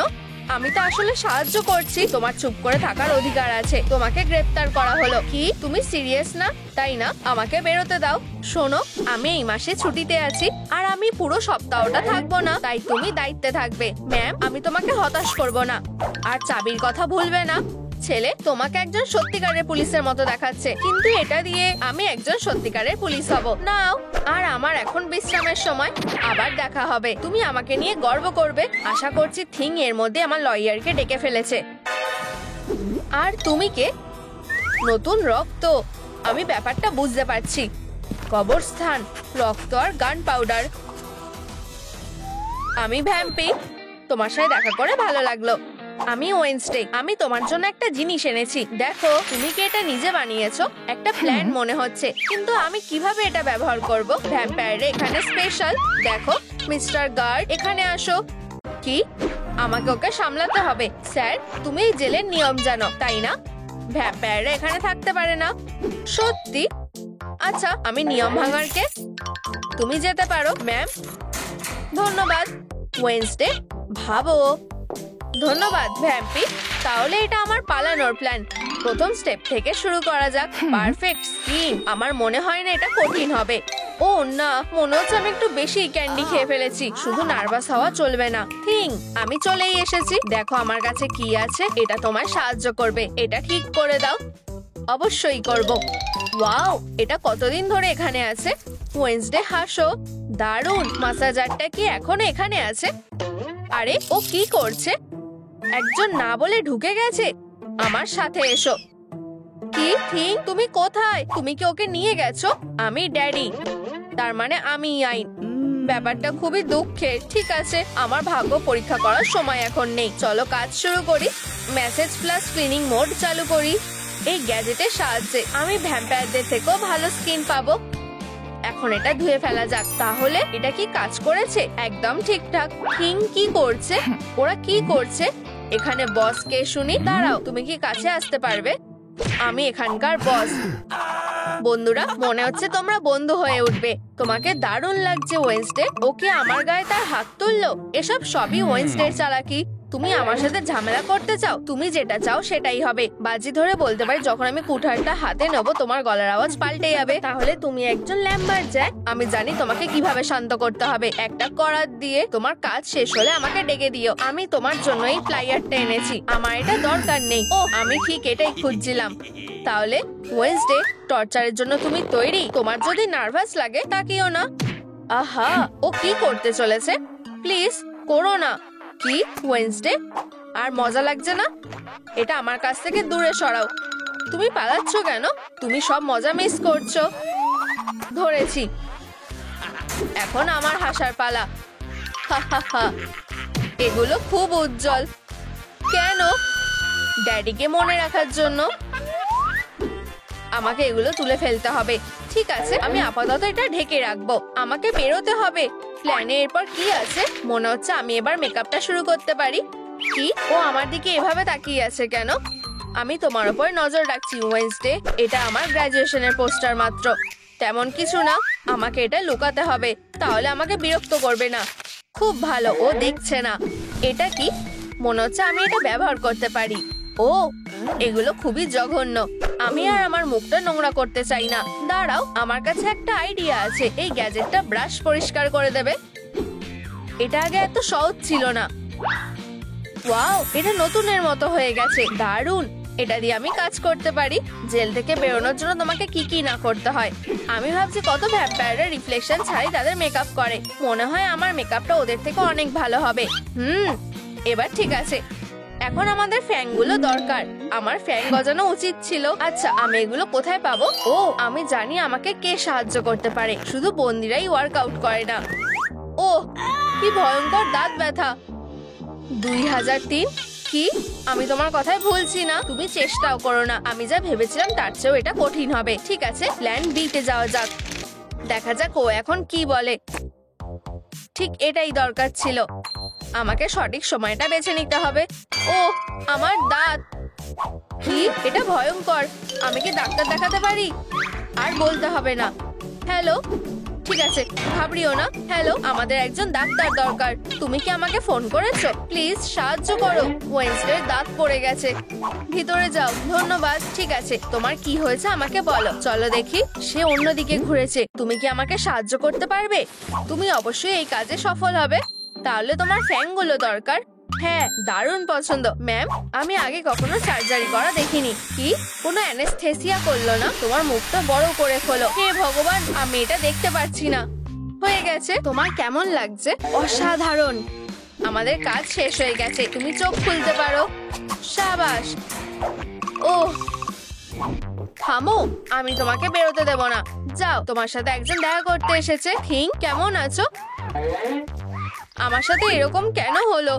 আমি তো আসলে সাহায্য করছি, তোমার চুপ করে থাকার অধিকার আছে। তোমাকে গ্রেফতার করা হলো। কি তুমি সিরিয়াস না, তাই না? আমাকে বেরোতে দাও। শোনো, আমি এই মাসে ছুটিতে আছি আর আমি পুরো সপ্তাহটা থাকবো না, তাই তুমি দায়িত্বে থাকবে। ম্যাম, আমি তোমাকে হতাশ করব না। আর চাবির কথা ভুলবে না। ছেলে, তোমাকে একজন সত্যিকারের পুলিশের মতো দেখাচ্ছে, কিন্তু এটা দিয়ে আমি একজন সত্যিকারের পুলিশ হব নাও। আর আমার এখন বিশ্রামের সময়, আবার দেখা হবে। তুমি আমাকে নিয়ে গর্ব করবে। আশা করছি থিং এর মধ্যে আমার লয়ারকে ডেকে ফেলেছে। আর তুমি কে? নতুন রক্ত, আমি ব্যাপারটা বুঝতে পারছি। কবরস্থান, রক্ত আর গান পাউডার। আমি ভ্যাম্পি, তোমার সাথে দেখা করে ভালো লাগলো। আমি ওয়েনসডে, আমি তোমার জন্য একটা জিনিস এনেছি। দেখো, তুমি কি এটা নিজে বানিয়েছো? একটা প্ল্যান মনে হচ্ছে, কিন্তু আমি কিভাবে এটা ব্যবহার করব? ভ্যাম্পায়ার এখানে স্পেশাল। দেখো মিস্টার গার্ড, এখানে আসো। কি? আমাকে ওকে সামলাতে হবে? স্যার, তুমি এই জেলের নিয়ম জানো, তাই না? ভ্যাম্পায়াররা এখানে থাকতে পারে না। সত্যি? আচ্ছা, আমি নিয়ম ভাঙার কে? তুমি যেতে পারো ম্যাম। ধন্যবাদ ওয়েনসডে। ভাবো। ধন্যবাদ ভ্যাম্পি। তাহলে এটা আমার পালানোর প্ল্যান। প্রথম স্টেপ থেকে শুরু করা যাক। Perfect scheme. আমার মনে হয় না এটা কঠিন হবে। ও না, মনে হচ্ছে আমি একটু বেশি ক্যান্ডি খেয়ে ফেলেছি। শুধু নার্ভাস হওয়া চলবে না। থিং, আমি চলেই এসেছি। দেখো আমার কাছে কি আছে, এটা তোমায় সাহায্য করবে। এটা ঠিক করে দাও। অবশ্যই করব। ওয়াও, এটা কতদিন ধরে এখানে আছে? ওয়েনসডে হাসো। দারুণ। মাসাজারটা কি এখনো এখানে আছে? আরে ও কি করছে? একজন না বলে ঢুকে গেছে। আমার সাথে এসো। কি থিং, তুমি কোথায়? তুমি কি ওকে নিয়ে গেছো? আমি ড্যাডি, তার মানে আমি আইন। ব্যাপারটা খুবই দুঃখের। ঠিক আছে, আমার ভাগ্য পরীক্ষা করার সময় এখন নেই। চলো কাজ শুরু করি। মেসেজ প্লাস ক্লিনিং মোড চালু করি। এই গ্যাজেটের সাহায্যে আমি ভ্যাম্পায়ারদের থেকেও ভালো স্কিন পাবো। এখন এটা ধুয়ে ফেলা যাক। তাহলে এটা কি কাজ করেছে? একদম ঠিকঠাক। কিং কি করছে? ওরা কি করছে? এখানে বস কে শুনি? দাঁড়াও, তুমি কি কাছে আসতে পারবে? আমি এখানকার বস। বন্ধুরা, মনে হচ্ছে তোমরা বন্ধু হয়ে উঠবে। তোমাকে দারুণ লাগছে ওয়েনসডে। ওকে আমার গায়ে তার হাত তুললো। এসব সবই ওয়েনসডের চালাকি। তুমি আমার সাথে ঝামেলা করতে চাও? তুমি যেটা চাও সেটাই হবে। বাজি ধরে বলতে পারি, যখন আমি কুঠারটা হাতে নেবো তোমার গলার আওয়াজ পাল্টে যাবে। তাহলে তুমি একজন ল্যাম্বার জ্যাক। আমি জানি তোমাকে কিভাবে শান্ত করতে হবে। একটা করাত দিয়ে। তোমার কাজ শেষ হলে আমাকে ডেকে দিও। আমি তোমার জন্য এই প্লাইয়ারটা এনেছি। আমার এটা দরকার নেই। ও, আমি ঠিক এটাই খুঁজছিলাম। তাহলে ওয়েনসডে, টর্চারের জন্য তুমি তৈরি? তোমার যদি নার্ভাস লাগে তাকিও না। আহা, ও কি করতে চলেছে? প্লিজ করো না। কি ওয়েনসডে, আর মজা লাগছে না? এটা আমার কাছ থেকে দূরে সরাও। তুমি পালাচ্ছ কেন? তুমি সব মজা মিস করছো। ধরেছি। এখন আমার হাসার পালা। হা হা হা। এগুলো খুব উজ্জ্বল। কেন? ড্যাডিকে মনে রাখার জন্য। আমাকে এগুলো তুলে ফেলতে হবে। ঠিক আছে, আমি আপাতত এটা ঢেকে রাখবো। আমাকে বেরোতে হবে। প্ল্যানে এরপর কি আছে? মনে হচ্ছে আমি এবার মেকআপটা শুরু করতে পারি। কি? ও আমার দিকে এভাবে তাকিয়ে আছে কেন? আমি তোমার উপর নজর রাখছি ওয়েনসডে। এটা আমার গ্র্যাজুয়েশনের পোস্টার মাত্র, তেমন কিছু না। আমাকে এটা লুকাতে হবে, তাহলে আমাকে বিরক্ত করবে না। খুব ভালো, ও দেখছে না। এটা কি? মনে হচ্ছে আমি এটা ব্যবহার করতে পারি। ও, এগুলো খুবই জঘন্য। আমি আর আমার মুখটা নোংরা করতে চাই না। দাঁড়াও, আমার কাছে একটা আইডিয়া আছে। এই গ্যাজেটটা ব্রাশ পরিষ্কার করে দেবে। এটা আগে এত সহজ ছিল না। ওয়াও, এটা নতুনের মতো হয়ে গেছে। দারুণ। এটা দিয়ে আমি কাজ করতে পারি। জেল থেকে বেরোনোর জন্য তোমাকে কি কি না করতে হয়। আমি ভাবছি কত ভ্যাম্পায়াররা রিফ্লেকশন ছাড়াই তাদের মেকআপ করে। মনে হয় আমার মেকআপটা ওদের থেকে অনেক ভালো হবে। এবার ঠিক আছে। এখন আমাদের ফ্যাংগুলো দরকার। আমার ফ্যাং গজানো উচিত ছিল। আচ্ছা, আমি এগুলো কোথায় পাবো? ও, আমি জানি আমাকে কে সাহায্য করতে পারে। শুধু বন্দিরাই ওয়ার্কআউট করে না। ও, কি ভয়ঙ্কর দাঁত ব্যথা। 2003। কি? আমি তোমার কথাই ভুলছি না। তুমি চেষ্টাও করো না। আমি যা ভেবেছিলাম তার চেয়েও এটা কঠিন হবে। ঠিক আছে, প্ল্যান বি তে যাওয়া যাক। দেখা যাক ও এখন কি বলে। ঠিক এটাই দরকার ছিল। আমাকে সঠিক সময়টা বেছে নিতে হবে। ও, আমার দাঁত। কি? এটা ভয়ঙ্কর। আমি কি ডাক্তার দেখাতে পারি? আর বলতে হবে না। হ্যালো, ঠিক আছে, ঘাবড়িও না। হ্যালো, আমাদের একজন ডাক্তার দরকার। তুমি কি আমাকে ফোন করেছো? প্লিজ সাহায্য করো, ওয়েডনেসডের দাঁত পড়ে গেছে। ভিতরে যাও। ধন্যবাদ। ঠিক আছে, তোমার কি হয়েছে আমাকে বলো। চলো দেখি। সে অন্যদিকে ঘুরেছে। তুমি কি আমাকে সাহায্য করতে পারবে? তুমি অবশ্যই এই কাজে সফল হবে। তাহলে তোমার ফ্যাংগুলো দরকার। হ্যাঁ, দারুণ পছন্দ ম্যাম। আমি আগে কখনো সার্জারি করা দেখিনি। কি কোনো অ্যানেস্থেসিয়া করলো না? তোমার মুখটা বড় করে খোলো। হে ভগবান, আমি এটা দেখতে পাচ্ছি না। হয়ে গেছে। তোমার কেমন লাগছে? অসাধারণ। আমাদের কাজ শেষ হয়ে গেছে, তুমি চোখ খুলতে পারো। সাবাস। ওহ, থামো, আমি তোমাকে বেরোতে দেব না। যাও, তোমার সাথে একজন দেখা করতে এসেছে। থিং, কেমন আছো? আমার সাথে এরকম কেন হলো?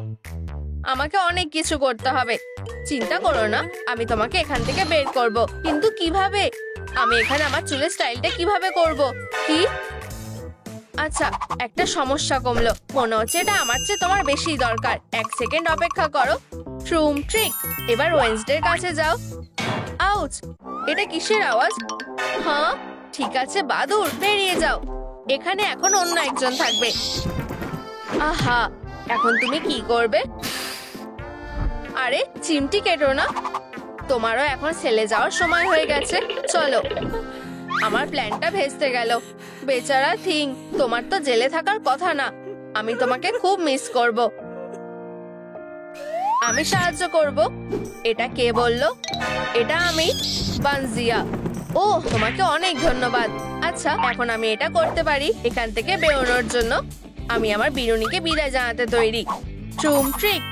আমাকে অনেক কিছু করতে হবে। চিন্তা করো না, আমি তোমাকে এখান থেকে বের করব। কিন্তু কিভাবে? আমি এখানে আমার চুলের স্টাইলটা কিভাবে করব? কি? আচ্ছা, একটা সমস্যা কমলো। মনে হচ্ছে এটা আমার চেয়ে তোমার বেশি দরকার। 1 সেকেন্ড অপেক্ষা করো। ট্রুম ট্রিক। এবার ওয়েডনেসডের কাছে যাও। আউচ, এটা কিসের আওয়াজ? হ্যাঁ, ঠিক আছে বাদুর, বেরিয়ে যাও। এখানে এখন অন্য একজন থাকবে। আহা, এখন তুমি কি করবে? আরে চিমটি কেটো না। তোমারও এখন সেলে যাওয়ার সময় হয়ে গেছে। চলো। আমার প্ল্যানটা ভেস্তে গেল। বেচারা থিং, তোমার তো জেলে থাকার কথা না। আমি তোমাকে খুব মিস করব। আমি সাহায্য করব। এটা কে বললো? এটা আমি, বানজিয়া। ও, তোমাকে অনেক ধন্যবাদ। আচ্ছা, এখন আমি এটা করতে পারি। এখান থেকে বেরোনোর জন্য আমি আমার বিনুনিকে বিদায় জানাতে তৈরি। ট্রুম ট্রিক।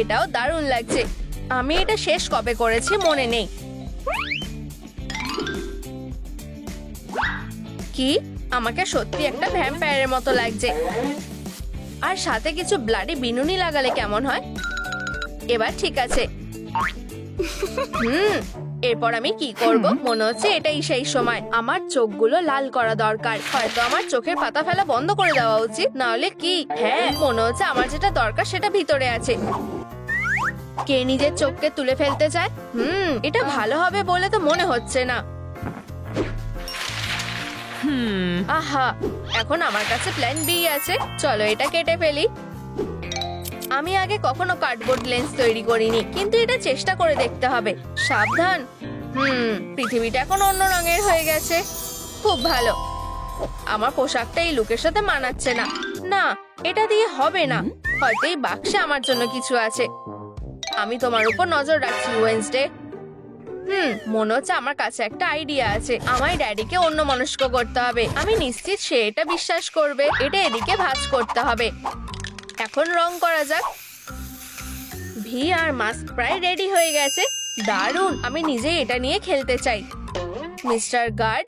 এটাও দারুণ লাগছে। আমি এটা শেষ কবে করেছি মনে নেই। কি, আমাকে সত্যি একটা ভ্যাম্পায়ারের মতো লাগছে। আর সাথে কিছু ব্লাডি বিনুনি লাগালে কেমন হয়? এবার ঠিক আছে। এরপর আমি কি করব? মনে হচ্ছে এটাই সেই সময়। আমার চোখগুলো লাল করা দরকার। হয়তো আমার চোখের পাতা ফেলা বন্ধ করে দেওয়া উচিত, না হলে কি? হ্যাঁ, মনে হচ্ছে আমার যেটা দরকার সেটা ভিতরে আছে। কে নিজের চোখকে তুলে ফেলতে চায়? এটা ভালো হবে বলে তো মনে হচ্ছে না। আহা, এখন আমার কাছে প্ল্যান বি আছে। চলো এটা কেটে ফেলি। আমি আগে কখনো কার্ডবোর্ড লেন্স তৈরি করিনি, কিন্তু এটা চেষ্টা করে দেখতে হবে। সাবধান। পৃথিবীটা এখন অন্য রঙের হয়ে গেছে। খুব ভালো। আমার পোশাকটা এই লুকের সাথে মানাচ্ছে না। না, এটা দিয়ে হবে না। হয়তো এই বাক্সে আমার জন্য কিছু আছে। আমি তোমার উপর নজর রাখছি ওয়েডনেসডে। মনে হচ্ছে আমার কাছে একটা আইডিয়া আছে। আমায় ড্যাডিকে অন্যমনস্ক করতে হবে। আমি নিশ্চিত সে এটা বিশ্বাস করবে। এটা এদিকে ভাঁজ করতে হবে। এখন রং করা যাক। ভি আর মাস্ক প্রায় রেডি হয়ে গেছে। দারুণ, আমি নিজেই এটা নিয়ে খেলতে চাই। মিস্টার গার্ড,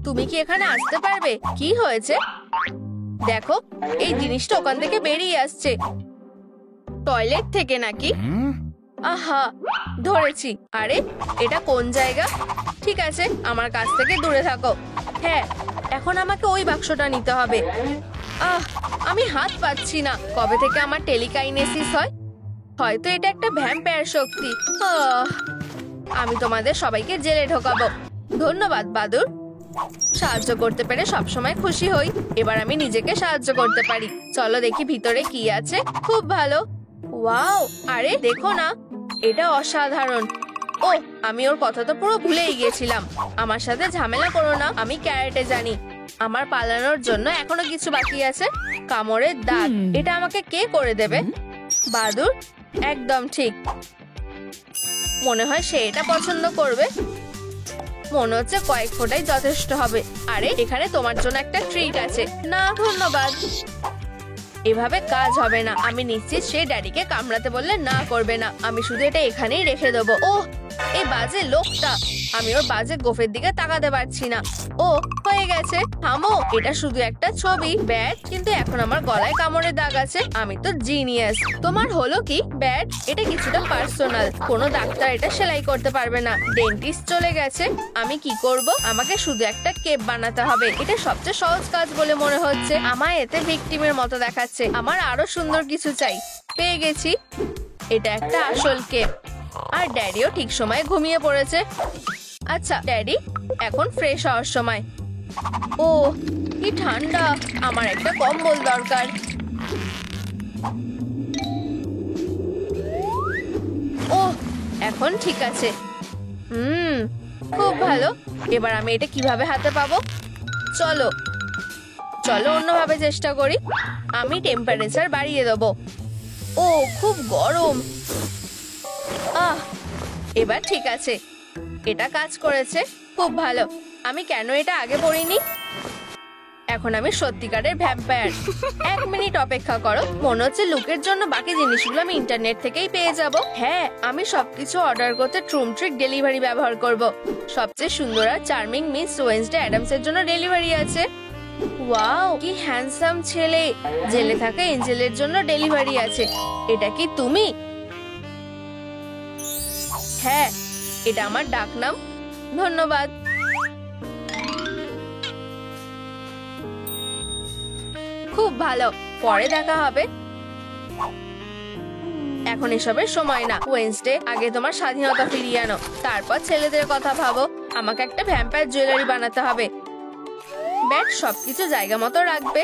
তুমি কি এখানে আসতে পারবে? কি হয়েছে? দেখো, এই জিনিসটা ওখান থেকে বেরিয়ে আসছে। টয়লেট থেকে নাকি? আহা, ধরেছি। আরে, এটা কোন জায়গা? ঠিক আছে, আমার কাছ থেকে দূরে থাকো। হ্যাঁ, এখন আমাকে ওই বাক্সটা নিতে হবে। আমি হাত পাচ্ছি না। কবে থেকে আমার টেলিকাইনেসিস হয়? হয়তো এটা একটা ভ্যাম্পায়ার শক্তি। আমি তোমাদের সবাইকে জেলে ঢোকাবো। ধন্যবাদ বাদুর। সাহায্য করতে পেরে সবসময় খুশি হই। এবার আমি নিজেকে সাহায্য করতে পারি। চলো দেখি ভিতরে কি আছে। খুব ভালো। ওয়াও, আরে দেখো না, এটা অসাধারণ। ও, আমি ওর কথা তো পুরো ভুলেই গিয়েছিলাম। আমার সাথে ঝামেলা করো না, আমি ক্যারেটে জানি। আমার পালানোর জন্য এখনো কিছু বাকি আছে। কামড়ের দাগ, এটা আমাকে কে করে দেবে? বাদুর, একদম ঠিক। মনে হয় সে এটা পছন্দ করবে। মনে হচ্ছে কয়েক ফোঁটাই যথেষ্ট হবে। আরে, এখানে তোমার জন্য একটা ট্রিট আছে। না ধন্যবাদ। এভাবে কাজ হবে না। আমি নিশ্চিত সে ড্যাডিকে কামড়াতে বললে না করবে না। আমি শুধু এটা এখানেই রেখে দেবো। ওহ, এই বাজে লোকটা। আমি ওর বাজে গোফের দিকে তাকাতে পারছি না। ও, হয়ে গেছে। থামো, এটা শুধু একটা ছবি। ব্যাড, কিন্তু এখন আমার গলায় কামড়ের দাগ আছে। আমি তো জিনিয়াস। তোমার হলো কি? ব্যাড, এটা কিছুটা পার্সোনাল। কোনো ডাক্তার এটা সেলাই করতে পারবে না। ডেন্টিস্ট চলে গেছে। আমি কি করব? আমাকে শুধু একটা কেপ বানাতে হবে। এটা সবচেয়ে সহজ কাজ বলে মনে হচ্ছে। আমায় এতে ভিকটিমের মতো দেখাচ্ছে। আমার আরো সুন্দর কিছু চাই। পেয়ে গেছি। এটা একটা আসল কেপ। আর ড্যাডিও ঠিক সময়ে ঘুমিয়ে পড়েছে। আচ্ছা ড্যাডি, এখন ফ্রেশ হওয়ার সময়। ও কি ঠান্ডা, আমার একটা কম্বল দরকার। ও এখন ঠিক আছে। খুব ভালো। এবার আমি এটা কিভাবে হাতে পাবো? চলো চলো অন্যভাবে চেষ্টা করি। আমি টেম্পারেচার বাড়িয়ে দেবো। ও খুব গরম। এবার ঠিক আছে, এটা কাজ করেছে। খুব ভালো। আমি কেন এটা আগে পড়িনি? এখন আমি সত্যিকারের ভ্যাম্পায়ার। 1 মিনিট অপেক্ষা করো। মনে হচ্ছে লুকের জন্য বাকি জিনিসগুলো আমি ইন্টারনেট থেকেই পেয়ে যাব। হ্যাঁ, আমি সবকিছু অর্ডার করতে ট্রুম ট্রিক ডেলিভারি ব্যবহার করব। সবচেয়ে সুন্দর আর চার্মিং মিস ওয়েন্সডে অ্যাডামসের জন্য ডেলিভারি আছে। ওয়াও কি হ্যান্ডসাম ছেলে। জেলে থাকা এঞ্জেলের জন্য ডেলিভারি আছে। এটা কি তুমি? হ্যাঁ, এটা আমার ডাকনাম। ধন্যবাদ। খুব ভালো, পরে দেখা হবে। এখন এসবের সময় না। ওয়েডনেসডে, আগে তোমার স্বাধীনতা ফিরিয়ে আনো, তারপর ছেলেদের কথা ভাবো। আমাকে একটা ভ্যাম্পায়ার জুয়েলারি বানাতে হবে। ব্যাট সবকিছু জায়গা মতো রাখবে।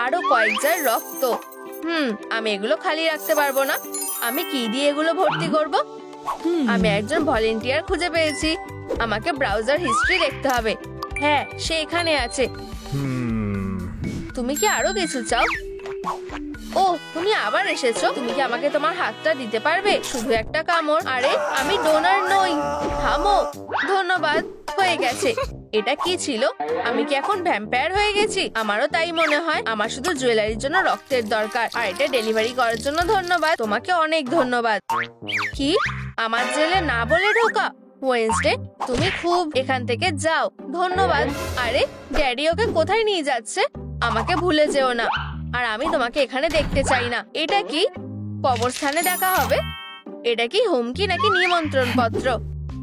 আরো কয়েক জার রক্ত। আমি এগুলো খালি রাখতে পারবো না। আমি কি দিয়ে এগুলো ভর্তি করব? আমি একজন ভলেন্টিয়ার খুঁজে পেয়েছি। আমাকে ব্রাউজার হিস্ট্রি দেখতে হবে। হ্যাঁ, সে এখানে আছে। তুমি কি আরো কিছু চাও? ও, তুমি আবার এসেছো। তুমি কি আমাকে তোমার হাতটা দিতে পারবে? শুধু একটা কামড়। আরে আমি ডোনার নই। থামো। ধন্যবাদ। হয়ে গেছে। এটা কি ছিল? আমি কি এখন ভ্যাম্পায়ার হয়ে গেছি? আমারও তাই মনে হয়। আমার শুধু জুয়েলারির জন্য রক্তের দরকার, আর এটা ডেলিভারি করার জন্য ধন্যবাদ। তোমাকে অনেক ধন্যবাদ। কি? আমার জেলে না বলে ঢোকা? ওয়েডনেসডে, তুমি খুব। এখান থেকে যাও। ধন্যবাদ। আরে ড্যাডি ওকে কোথায় নিয়ে যাচ্ছে? আমাকে ভুলে যেও না। আর আমি তোমাকে এখানে দেখতে চাই না। এটা কি? কবরস্থানে দেখা হবে? এটা কি হুমকি নাকি নিমন্ত্রণ পত্র?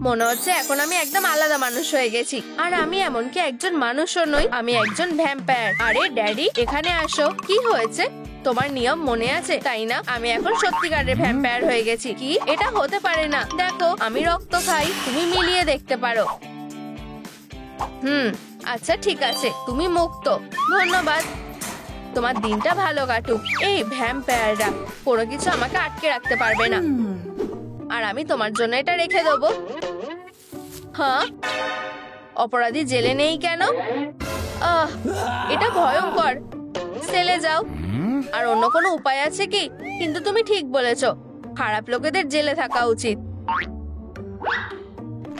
মনে হচ্ছে এখন আমি একদম আলাদা মানুষ হয়ে গেছি। আর আমি এমনকি একজন মানুষও নই, আমি একজন ভ্যাম্পায়ার। আরে ড্যাডি, এখানে আসো। কি হয়েছে? তোমার নিয়ম মনে আছে, তাই না? আমি এখন সত্যিকারের ভ্যাম্পায়ার হয়ে গেছি। কি? এটা হতে পারে না। দেখো, আমি রক্ত খাই। তুমি মিলিয়ে দেখতে পারো। আচ্ছা ঠিক আছে, তুমি মুক্ত। ধন্যবাদ। তোমার দিনটা ভালো কাটুক। এই ভ্যাম্পায়াররা কোনো কিছু আমাকে আটকে রাখতে পারবে না। আর আমি তোমার জন্য এটা রেখে দেবো। হ্যাঁ, অপরাধী জেলে নেই কেন? এটা ভয়ঙ্কর। সেলে যাও। আর অন্য কোনো উপায় আছে কি? কিন্তু তুমি ঠিক বলেছো, খারাপ লোকেদের জেলে থাকা উচিত।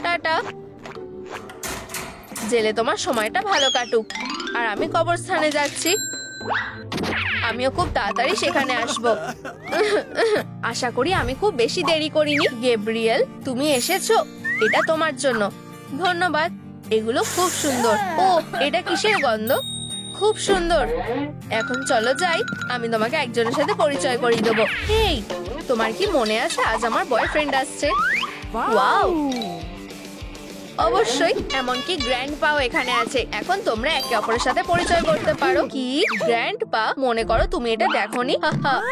টাটা। জেলে তোমার সময়টা ভালো কাটুক। আর আমি কবরস্থানে যাচ্ছি। আমিও খুব তাড়াতাড়ি সেখানে আসবো। আশা করি আমি খুব বেশি দেরি করিনি। গ্যাব্রিয়েল, তুমি এসেছো। এটা তোমার জন্য। ধন্যবাদ। এগুলো খুব সুন্দর। ও, এটা কিসের গন্ধ? খুব সুন্দর। এখন চলো যাই। আমি তোমাকে একজনের সাথে পরিচয় করিয়ে দেবো। হেই, তোমার কি মনে আছে আজ আমার বয়ফ্রেন্ড আসছে? ওয়াও, অবশ্যই। এমনকি গ্র্যান্ডপাও এখানে আছে। এখন তোমরা একে অপরের সাথে পরিচয় করতে পারো। কি? গ্র্যান্ডপা? মনে করো তুমি এটা দেখোনি।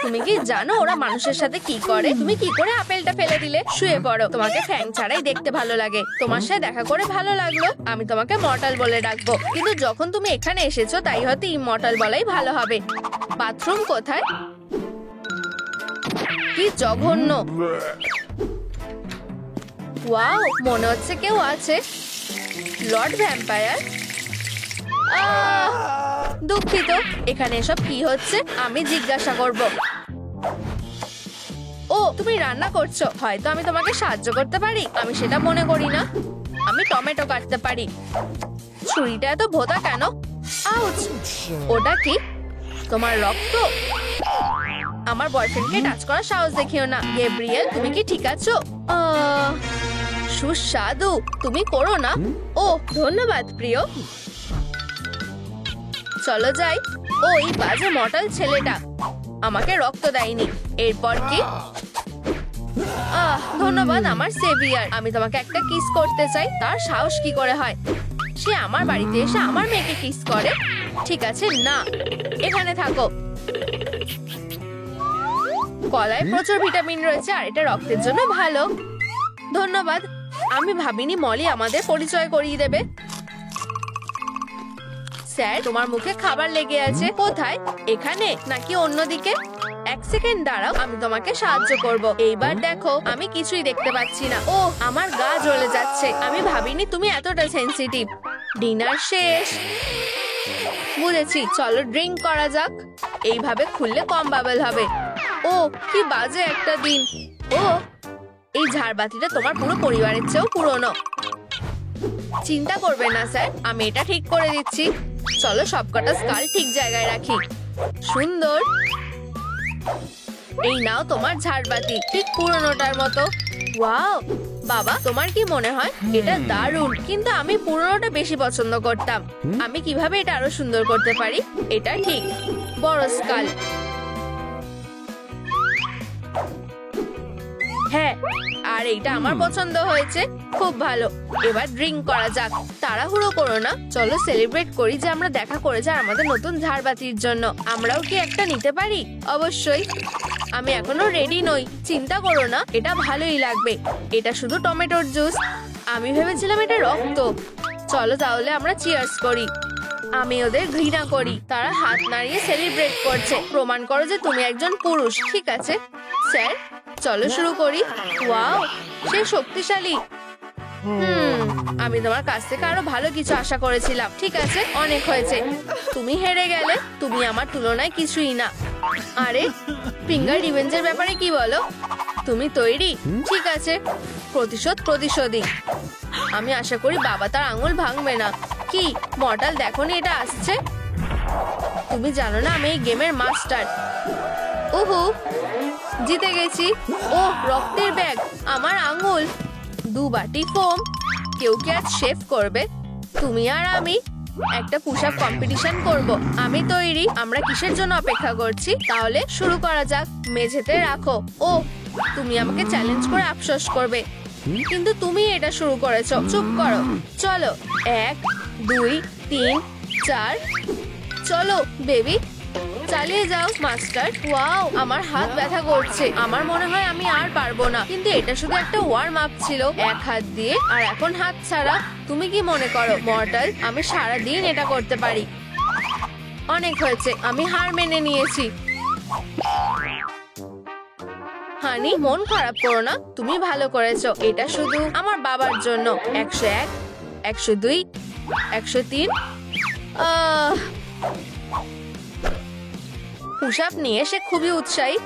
তুমি কি জানো ওরা মানুষের সাথে কি করে? তুমি কি করে আপেলটা ফেলে দিলে? শুয়ে পড়ো। তোমাকে ফ্যাং ছাড়াই দেখতে ভালো লাগে। তোমার সাথে দেখা করে ভালো লাগলো। আমি তোমাকে মর্টাল বলে ডাকবো, কিন্তু যখন তুমি এখানে এসেছো তাই হয়তো ইমর্টাল বলাই ভালো হবে। বাথরুম কোথায়? কি জঘন্য। ওয়াও, মনে হচ্ছে কেউ আছে। Lord vampire? দুঃখিত, এখানে এসব কি হচ্ছে? আমি জিজ্ঞাসা করব। ও, তুমি রান্না করছো। হয়তো আমি তোমাকে সাহায্য করতে পারি। আমি সেটা মনে করি না। আমি টমেটো কাটতে পারি। ছুরিটা এত ভোঁতা কেন? আউচ! ওটা কি? তোমার রক্ত? আমার বয়ফ্রেন্ডকে টাচ করার সাহস দেখিও না। গ্যাব্রিয়েল, তুমি কি ঠিক আছো? সুস্বাদু। তুমি করো না। ও, ধন্যবাদ প্রিয়। চলো যাই। ওই বাজে মর্টাল ছেলেটা আমাকে রক্ত দেয়নি। এরপর কি? ধন্যবাদ আমার সেভিয়ার। আমি তোমাকে একটা কিস করতে চাই। তার সাহস কি করে হয়? সে আমার বাড়িতে এসে আমার মেয়েকে কিস করে। ঠিক আছে, না, এখানে থাকো। কলায় প্রচুর ভিটামিন রয়েছে আর এটা রক্তের জন্য ভালো। ধন্যবাদ। আমি ভাবিনি মলি আমাদের পরিচয় করিয়ে দেবে। স্যার, তোমার মুখে খাবার লেগে আছে। কোথায়? এখানে নাকি অন্যদিকে? এক সেকেন্ড দাঁড়াও, আমি তোমাকে সাহায্য করব। এইবার দেখো, আমি কিছুই দেখতে পাচ্ছি না। ও, আমার গা জ্বলে যাচ্ছে। আমি ভাবিনি তুমি এতটা সেনসিটিভ। ডিনার শেষ। বুঝেছি, চলো ড্রিঙ্ক করা যাক। এইভাবে খুললে কম বাবেল হবে। ও, কি বাজে একটা দিন। ও, এই ঝাড়বাতিটা তোমার পুরো পরিবারের চেয়েও পুরনো। চিন্তা করবে না স্যার, আমি এটা ঠিক করে দিচ্ছি। চলো সবকটা স্কাল ঠিক জায়গায় রাখি। সুন্দর। এই নাও তোমার ঝাড়বাতি, ঠিক পুরনোটার মতো। ওয়াও, বাবা, তোমার কি মনে হয়? এটা দারুণ, কিন্তু আমি পুরনোটা বেশি পছন্দ করতাম। আমি কিভাবে এটা আরো সুন্দর করতে পারি? এটা ঠিক, বড় স্কাল। হ্যাঁ, আর এইটা আমার পছন্দ হয়েছে। খুব ভালো। এবার ড্রিঙ্ক করা যাক। তাড়াহুড়ো করো না, চলো সেলিব্রেট করি যে আমরা দেখা করেছি আমাদের নতুন ঝাড়বাতির জন্য। আমরাও কি একটা নিতে পারি? অবশ্যই। আমি এখনো রেডি নই। চিন্তা করো না, এটা ভালোই লাগবে। এটা শুধু টমেটোর জুস। আমি ভেবেছিলাম এটা রক্ত। চলো তাহলে আমরা চিয়ার্স করি। আমি ওদের ঘৃণা করি। তারা হাত নাড়িয়ে সেলিব্রেট করছে। প্রমাণ করো যে তুমি একজন পুরুষ। ঠিক আছে স্যার, চলো শুরু করি। ওয়াও, সে শক্তিশালী। আমি তোমার কাছ থেকে আরো ভালো কিছু আশা করেছিলাম। ঠিক আছে, অনেক হয়েছে। তুমি হেরে গেলে। তুমি আমার তুলনায় কিছুই না। আরে, ফিঙ্গার রিভেঞ্জের ব্যাপারে কি বলো? তুমি তৈরি? ঠিক আছে, প্রতিশোধই। আমি আশা করি বাবা তার আঙুল ভাঙবে না। কি মর্টাল, দেখোনি এটা আসছে? তুমি জানো না আমি এই গেমের মাস্টার। ওহো, জিতে গেছি। ও, রক্তের ব্যাগ, আমার আঙুল, 2 বাটি ফোম। কেউ কি আজ শেভ করবে? তুমি আর আমি একটা পুশ আপ কম্পিটিশন করব। আমি তৈরি। আমরা কিসের জন্য অপেক্ষা করছি? তাহলে শুরু করা যাক। মেঝেতে রাখো। ও, তুমি আমাকে চ্যালেঞ্জ করে আফসোস করবে, কিন্তু তুমি এটা শুরু করেছো। চুপ করো। চলো, 1 2 3 4। চলো বেবি, চালিয়ে যাও মাস্টার। ওয়াও, আমার হাত ব্যথা করছে। আমার মনে হয় আমি আর পারবো না। কিন্তু এটা শুধু একটা ওয়ার্ম আপ ছিল, এক হাত দিয়ে, আর এখন হাত ছাড়া। তুমি কি মনে করো মর্টাল আমি সারা দিন এটা করতে পারি? অনেক হয়েছে, আমি হার মেনে নিয়েছি। হানি, মন খারাপ করো না। তুমি ভালো করেছো। এটা শুধু আমার বাবার জন্য। 101 102 103। পুশ আপ নিয়ে সে খুবই উৎসাহী।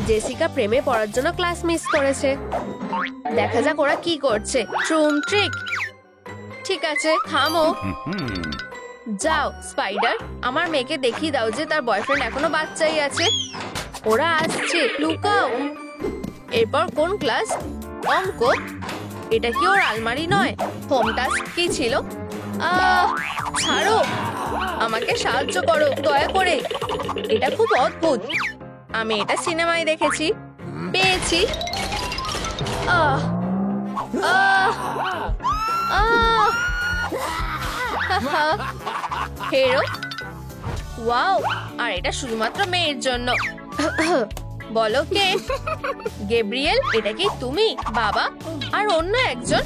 জেসিকা প্রেমে পড়ার জন্য ক্লাস মিস করেছে। দেখা যাক ওরা কি করছে। ট্রুম ট্রিক। ঠিক আছে, থামো। যাও স্পাইডার, আমার মেয়েকে দেখিয়ে দাও যে তার বয়ফ্রেন্ড এখনো বাচ্চাই আছে। ওরা আসছে, লুকাও। এরপর কোন ক্লাস? অঙ্ক। এটা কি ওর আলমারি নয়? হোম টাস্ক কি ছিল? ছাড়ো, আমাকে সাহায্য করো দয়া করে। এটা খুব অদ্ভুত। আমি এটা সিনেমায় দেখেছি। পেয়েছি। হেরো। ওয়াও, আর এটা শুধুমাত্র মেয়ের জন্য। বলো কে? গেব্রিয়েল, এটা কি তুমি? বাবা আর অন্য একজন?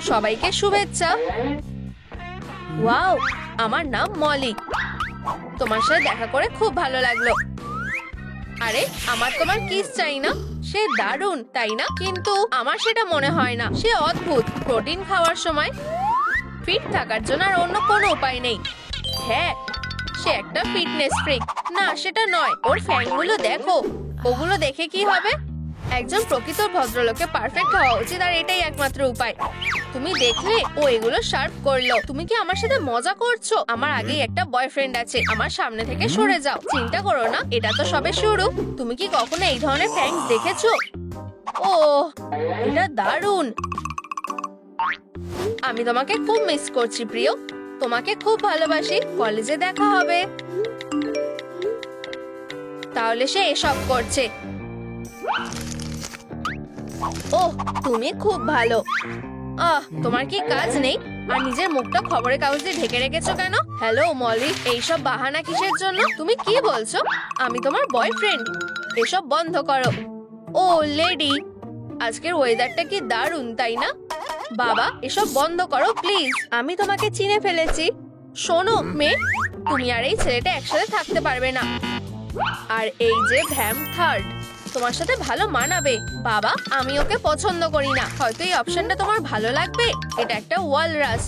সবাইকে শুভেচ্ছা। ওয়াও, আমার নাম মলি। তোমার সাথে দেখা করে খুব ভালো লাগলো। আরে, আমার তোমার কিস চাই না? সে দারুণ, তাই না? কিন্তু আমার সেটা মনে হয় না। সে অদ্ভুত। প্রোটিন খাওয়ার সময় ফিট থাকার জন্য আর অন্য কোনো উপায় নেই। হ্যাঁ, সে একটা ফিটনেস ফ্রিক। না, সেটা নয়। ওর ফ্যানগুলো দেখো। ওগুলো দেখে কি হবে? একজন প্রকৃত ভদ্রলোকে পারফেক্ট হওয়া উচিত, আর এটাই একমাত্র উপায়। তুমি দেখলে ও এগুলো শার্প করলো। তুমি কি আমার সাথে মজা করছো? আমার আগেই একটা বয়ফ্রেন্ড আছে। আমার সামনে থেকে সরে যাও। চিন্তা করো না, এটা তো সবে শুরু। তুমি কি কখনো এই ধরনের ফ্যাংস দেখেছো? ও, এটা দারুণ। আমি তোমাকে খুব মিস করছি প্রিয়। তোমাকে খুব ভালোবাসি। কলেজে দেখা হবে। তাহলে সে এসব করছে। ওহ, তুমি খুব ভালো। তোমার কি কাজ নেই? আর নিজের মুখটা খবরের কাগজে ঢেকে রেখেছো কেন? হ্যালো মলি, এইসব বাহানা কিসের জন্য? তুমি কি বলছো? আমি তোমার বয়ফ্রেন্ড। এসব বন্ধ করো। ও লেডি, আজকের ওয়েদারটা কি দারুণ, তাই না? বাবা, এসব বন্ধ করো প্লিজ। আমি তোমাকে চিনে ফেলেছি। শোনো মেয়ে, তুমি আর এই ছেলেটা একসাথে থাকতে পারবে না। আর এই যে ভ্যাম থার্ড, তোমার সাথে ভালো মানাবে। বাবা, আমি ওকে পছন্দ করি না। হয়তো এই অপশনটা তোমার ভালো লাগবে। এটা একটা ওয়ালরাস,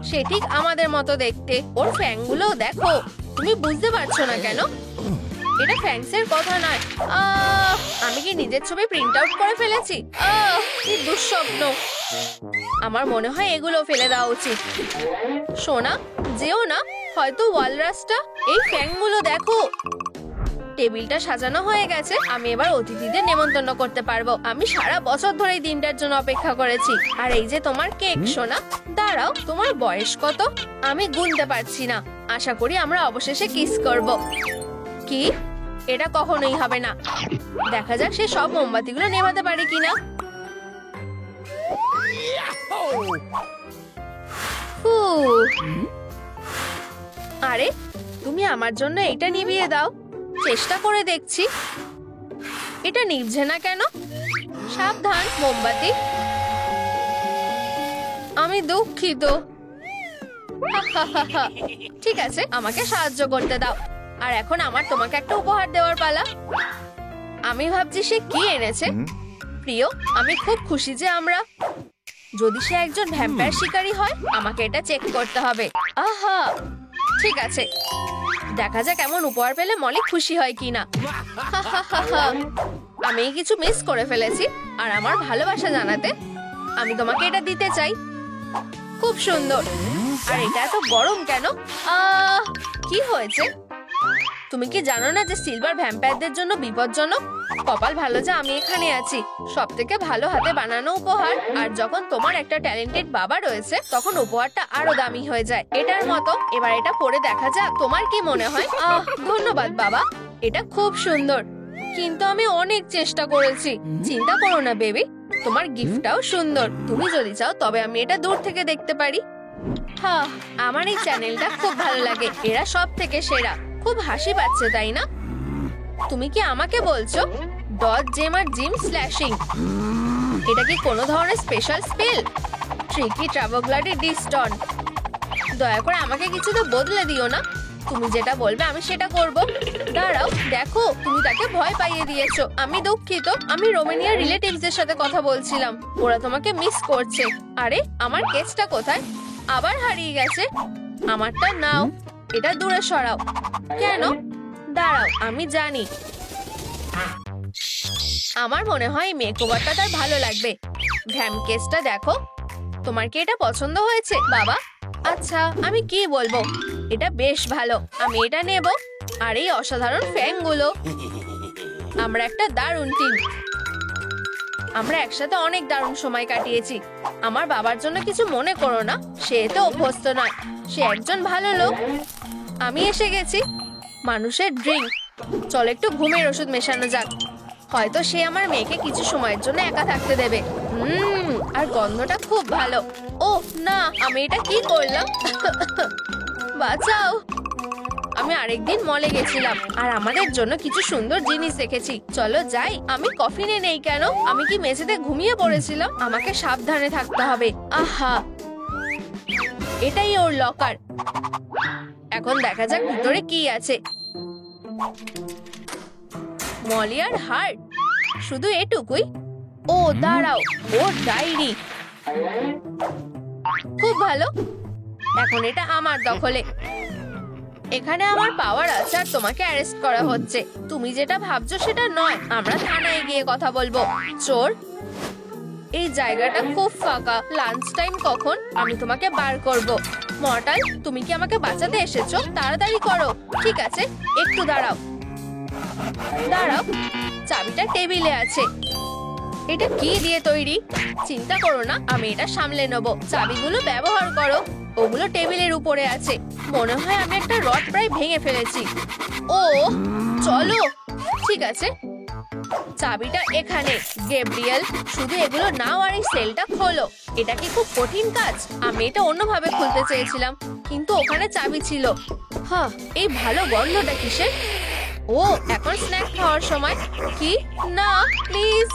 সে ঠিক আমাদের মতো দেখতে। ওর ফ্যাংগুলো দেখো। তুমি বুঝতে পারছো না কেন? এটা ফ্যাংসের কথা নয়। আমি কি নিজের ছবি প্রিন্ট আউট করে ফেলেছি? কি দুঃস্বপ্ন। আমার মনে হয় এগুলো ফেলে দেওয়া উচিত। সোনা, যেও না। হয়তো ওয়ালরাসটা। এই ফ্যাংগুলো দেখো। টেবিলটা সাজানো হয়ে গেছে। আমি এবার অতিথিদের নেমন্তন্ন করতে পারবো। আমি সারা বছর ধরে এই দিনটার জন্য অপেক্ষা করেছি। আর এই যে তোমার কেক। সোনা, দাঁড়াও, তোমার বয়স কত? আমি গুনতে পারছি না। আশা করি আমরা অবশেষে কিস করব। কি? এটা কখনোই হবে না। দেখা যাক সে সব মোমবাতিগুলো নেভাতে পারে কিনা। আরে, তুমি আমার জন্য এটা নিভিয়ে দাও। চেষ্টা করে দেখছি। এটা নিভছে না কেন? সাবধান, মোমবাতি। আমি দুঃখিত। ঠিক আছে, আমাকে সাহায্য করতে দাও। আর এখন আমার তোমাকে একটা উপহার দেওয়ার পালা। আমি ভাবছি সে কি এনেছে। প্রিয়, আমি খুব খুশি যে আমরা, যদি সে একজন ভ্যাম্পায়ার শিকারী হয়, আমাকে এটা চেক করতে হবে। আহা, ঠিক আছে, দেখা যাক কেমন উপহার পেলে মলি খুশি হয় কিনা। আমি কিছু মিস করে ফেলেছি। আর আমার ভালোবাসা জানাতে আমি তোমাকে এটা দিতে চাই। খুব সুন্দর। আর এটা এত গরম কেন? কি হয়েছে? তুমি কি জানো না যে সিলভার ভ্যাম্পায়ারদের জন্য বিপজ্জনক? কপাল ভালো যে আমি এখানে আছি। সবথেকে ভালো হাতে বানানো উপহার। আর যখন তোমার একটা ট্যালেন্টেড বাবা রয়েছে, তখন উপহারটা আরো দামি হয়ে যায়। এটার মতো। এবার এটা পরে দেখা যাক। তোমার কি মনে হয়? ধন্যবাদ বাবা, এটা খুব সুন্দর। কিন্তু আমি অনেক চেষ্টা করেছি। চিন্তা করো না বেবি, তোমার গিফটটাও সুন্দর। তুমি যদি চাও তবে আমি এটা দূর থেকে দেখতে পারি। হ্যাঁ, আমার এই চ্যানেলটা খুব ভালো লাগে। এরা সব থেকে সেরা। খুব হাসি পাচ্ছে, তাই না? তুমি কি আমাকে বলছো ডজ জেম আর জিম স্ল্যাশিং? এটা কি কোনো ধরনের স্পেশাল স্পেল? ট্রিকি ট্রাভোগ্লাডি ডিস্টন। দয়া করে আমাকে কিছু তো বদলে দিও না। তুমি যেটা বলবে আমি সেটা করব। দাঁড়াও, দেখো, তুমি তাকে ভয় পাইয়ে দিয়েছো। আমি দুঃখিত। আমি রোমানিয়ার রিলেটিভসদের সাথে কথা বলছিলাম। ওরা তোমাকে মিস করছে। আরে, আমার কেসটা কোথায়? আবার হারিয়ে গেছে। আমারটা নাও, এটা দূরে সরাও। কেন? দাঁড়াও, আমি জানি। আমার মনে হয় মেকওভারটা তার ভালো লাগবে। ভ্যাম কেসটা দেখো। তোমার কি এটা পছন্দ হয়েছে বাবা? আচ্ছা, আমি কি বলবো, এটা বেশ ভালো। আমি এটা নেব। আর এই অসাধারণ ফ্যাংগুলো। আমরা একটা দারুণ টিম। আমরা একসাথে অনেক দারুণ সময় কাটিয়েছি। আমার বাবার জন্য কিছু মনে করো না। সে তো অভ্যস্ত নয়। সে একজন ভালো লোক। আমি এসে গেছি। মানুষের ড্রিঙ্ক। চল একটু ঘুমের ওষুধ মেশানো যাক। হয়তো সে আমার মেয়েকে কিছু সময়ের জন্য একা থাকতে দেবে। আর গন্ধটা খুব ভালো। ও না, আমি এটা কি করলাম? বাঁচাও। আমি আরেকদিন মলে গেছিলাম আর আমাদের জন্য কিছু সুন্দর জিনিস দেখেছি। চলো যাই। আমি কফি নেই কেন? আমি কি মেঝেতে ঘুমিয়ে পড়েছিলাম? আমাকে সাবধানে থাকতে হবে। আহা, এটাই ওর লকার। এখন দেখা যাক ভিতরে কি আছে। মলি আর হার্ট, শুধু এটুকুই? ও দাঁড়াও, ওর ডায়েরি। খুব ভালো। এখন এটা আমার দখলে। এখানে আমার পাওয়ার আছে আর তোমাকে অ্যারেস্ট করা হচ্ছে। তুমি যেটা ভাবছো সেটা নয়। আমরা থানায় গিয়ে কথা বলবো। চোর, এই জায়গাটা খুব ফাঁকা। লাঞ্চ টাইম কখন? আমি তোমাকে বার করব। মর্টাল, তুমি কি আমাকে বাঁচাতে এসেছো? তাড়াতাড়ি করো। ঠিক আছে, একটু দাঁড়াও। দাঁড়াও, চাবিটা টেবিলে আছে। এটা কি দিয়ে তৈরি? চিন্তা করো না, আমি এটা সামলে নেব। চাবিগুলো ব্যবহার করো। ওগুলো টেবিলের উপরে আছে। মনে হয় আমি একটা রড প্রায় ভেঙে ফেলেছি। ও চলো। ঠিক আছে, চাবিটা এখানে। গ্যাব্রিয়েল, শুধু এগুলো নাও আর এই সেলটা খোলো। এটা কি খুব কঠিন কাজ? আমি এটা অন্যভাবে খুলতে চেয়েছিলাম, কিন্তু ওখানে চাবি ছিল। হ্যাঁ, এই ভালো গন্ধটা কিসের? ও, এখন স্ন্যাক খাওয়ার সময়। কি না, প্লিজ।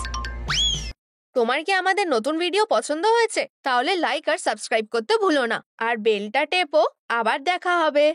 তোমার কি আমাদের নতুন ভিডিও পছন্দ হয়েছে? তাহলে লাইক আর সাবস্ক্রাইব করতে ভুলো না, আর বেলটা টেপো। আবার দেখা হবে।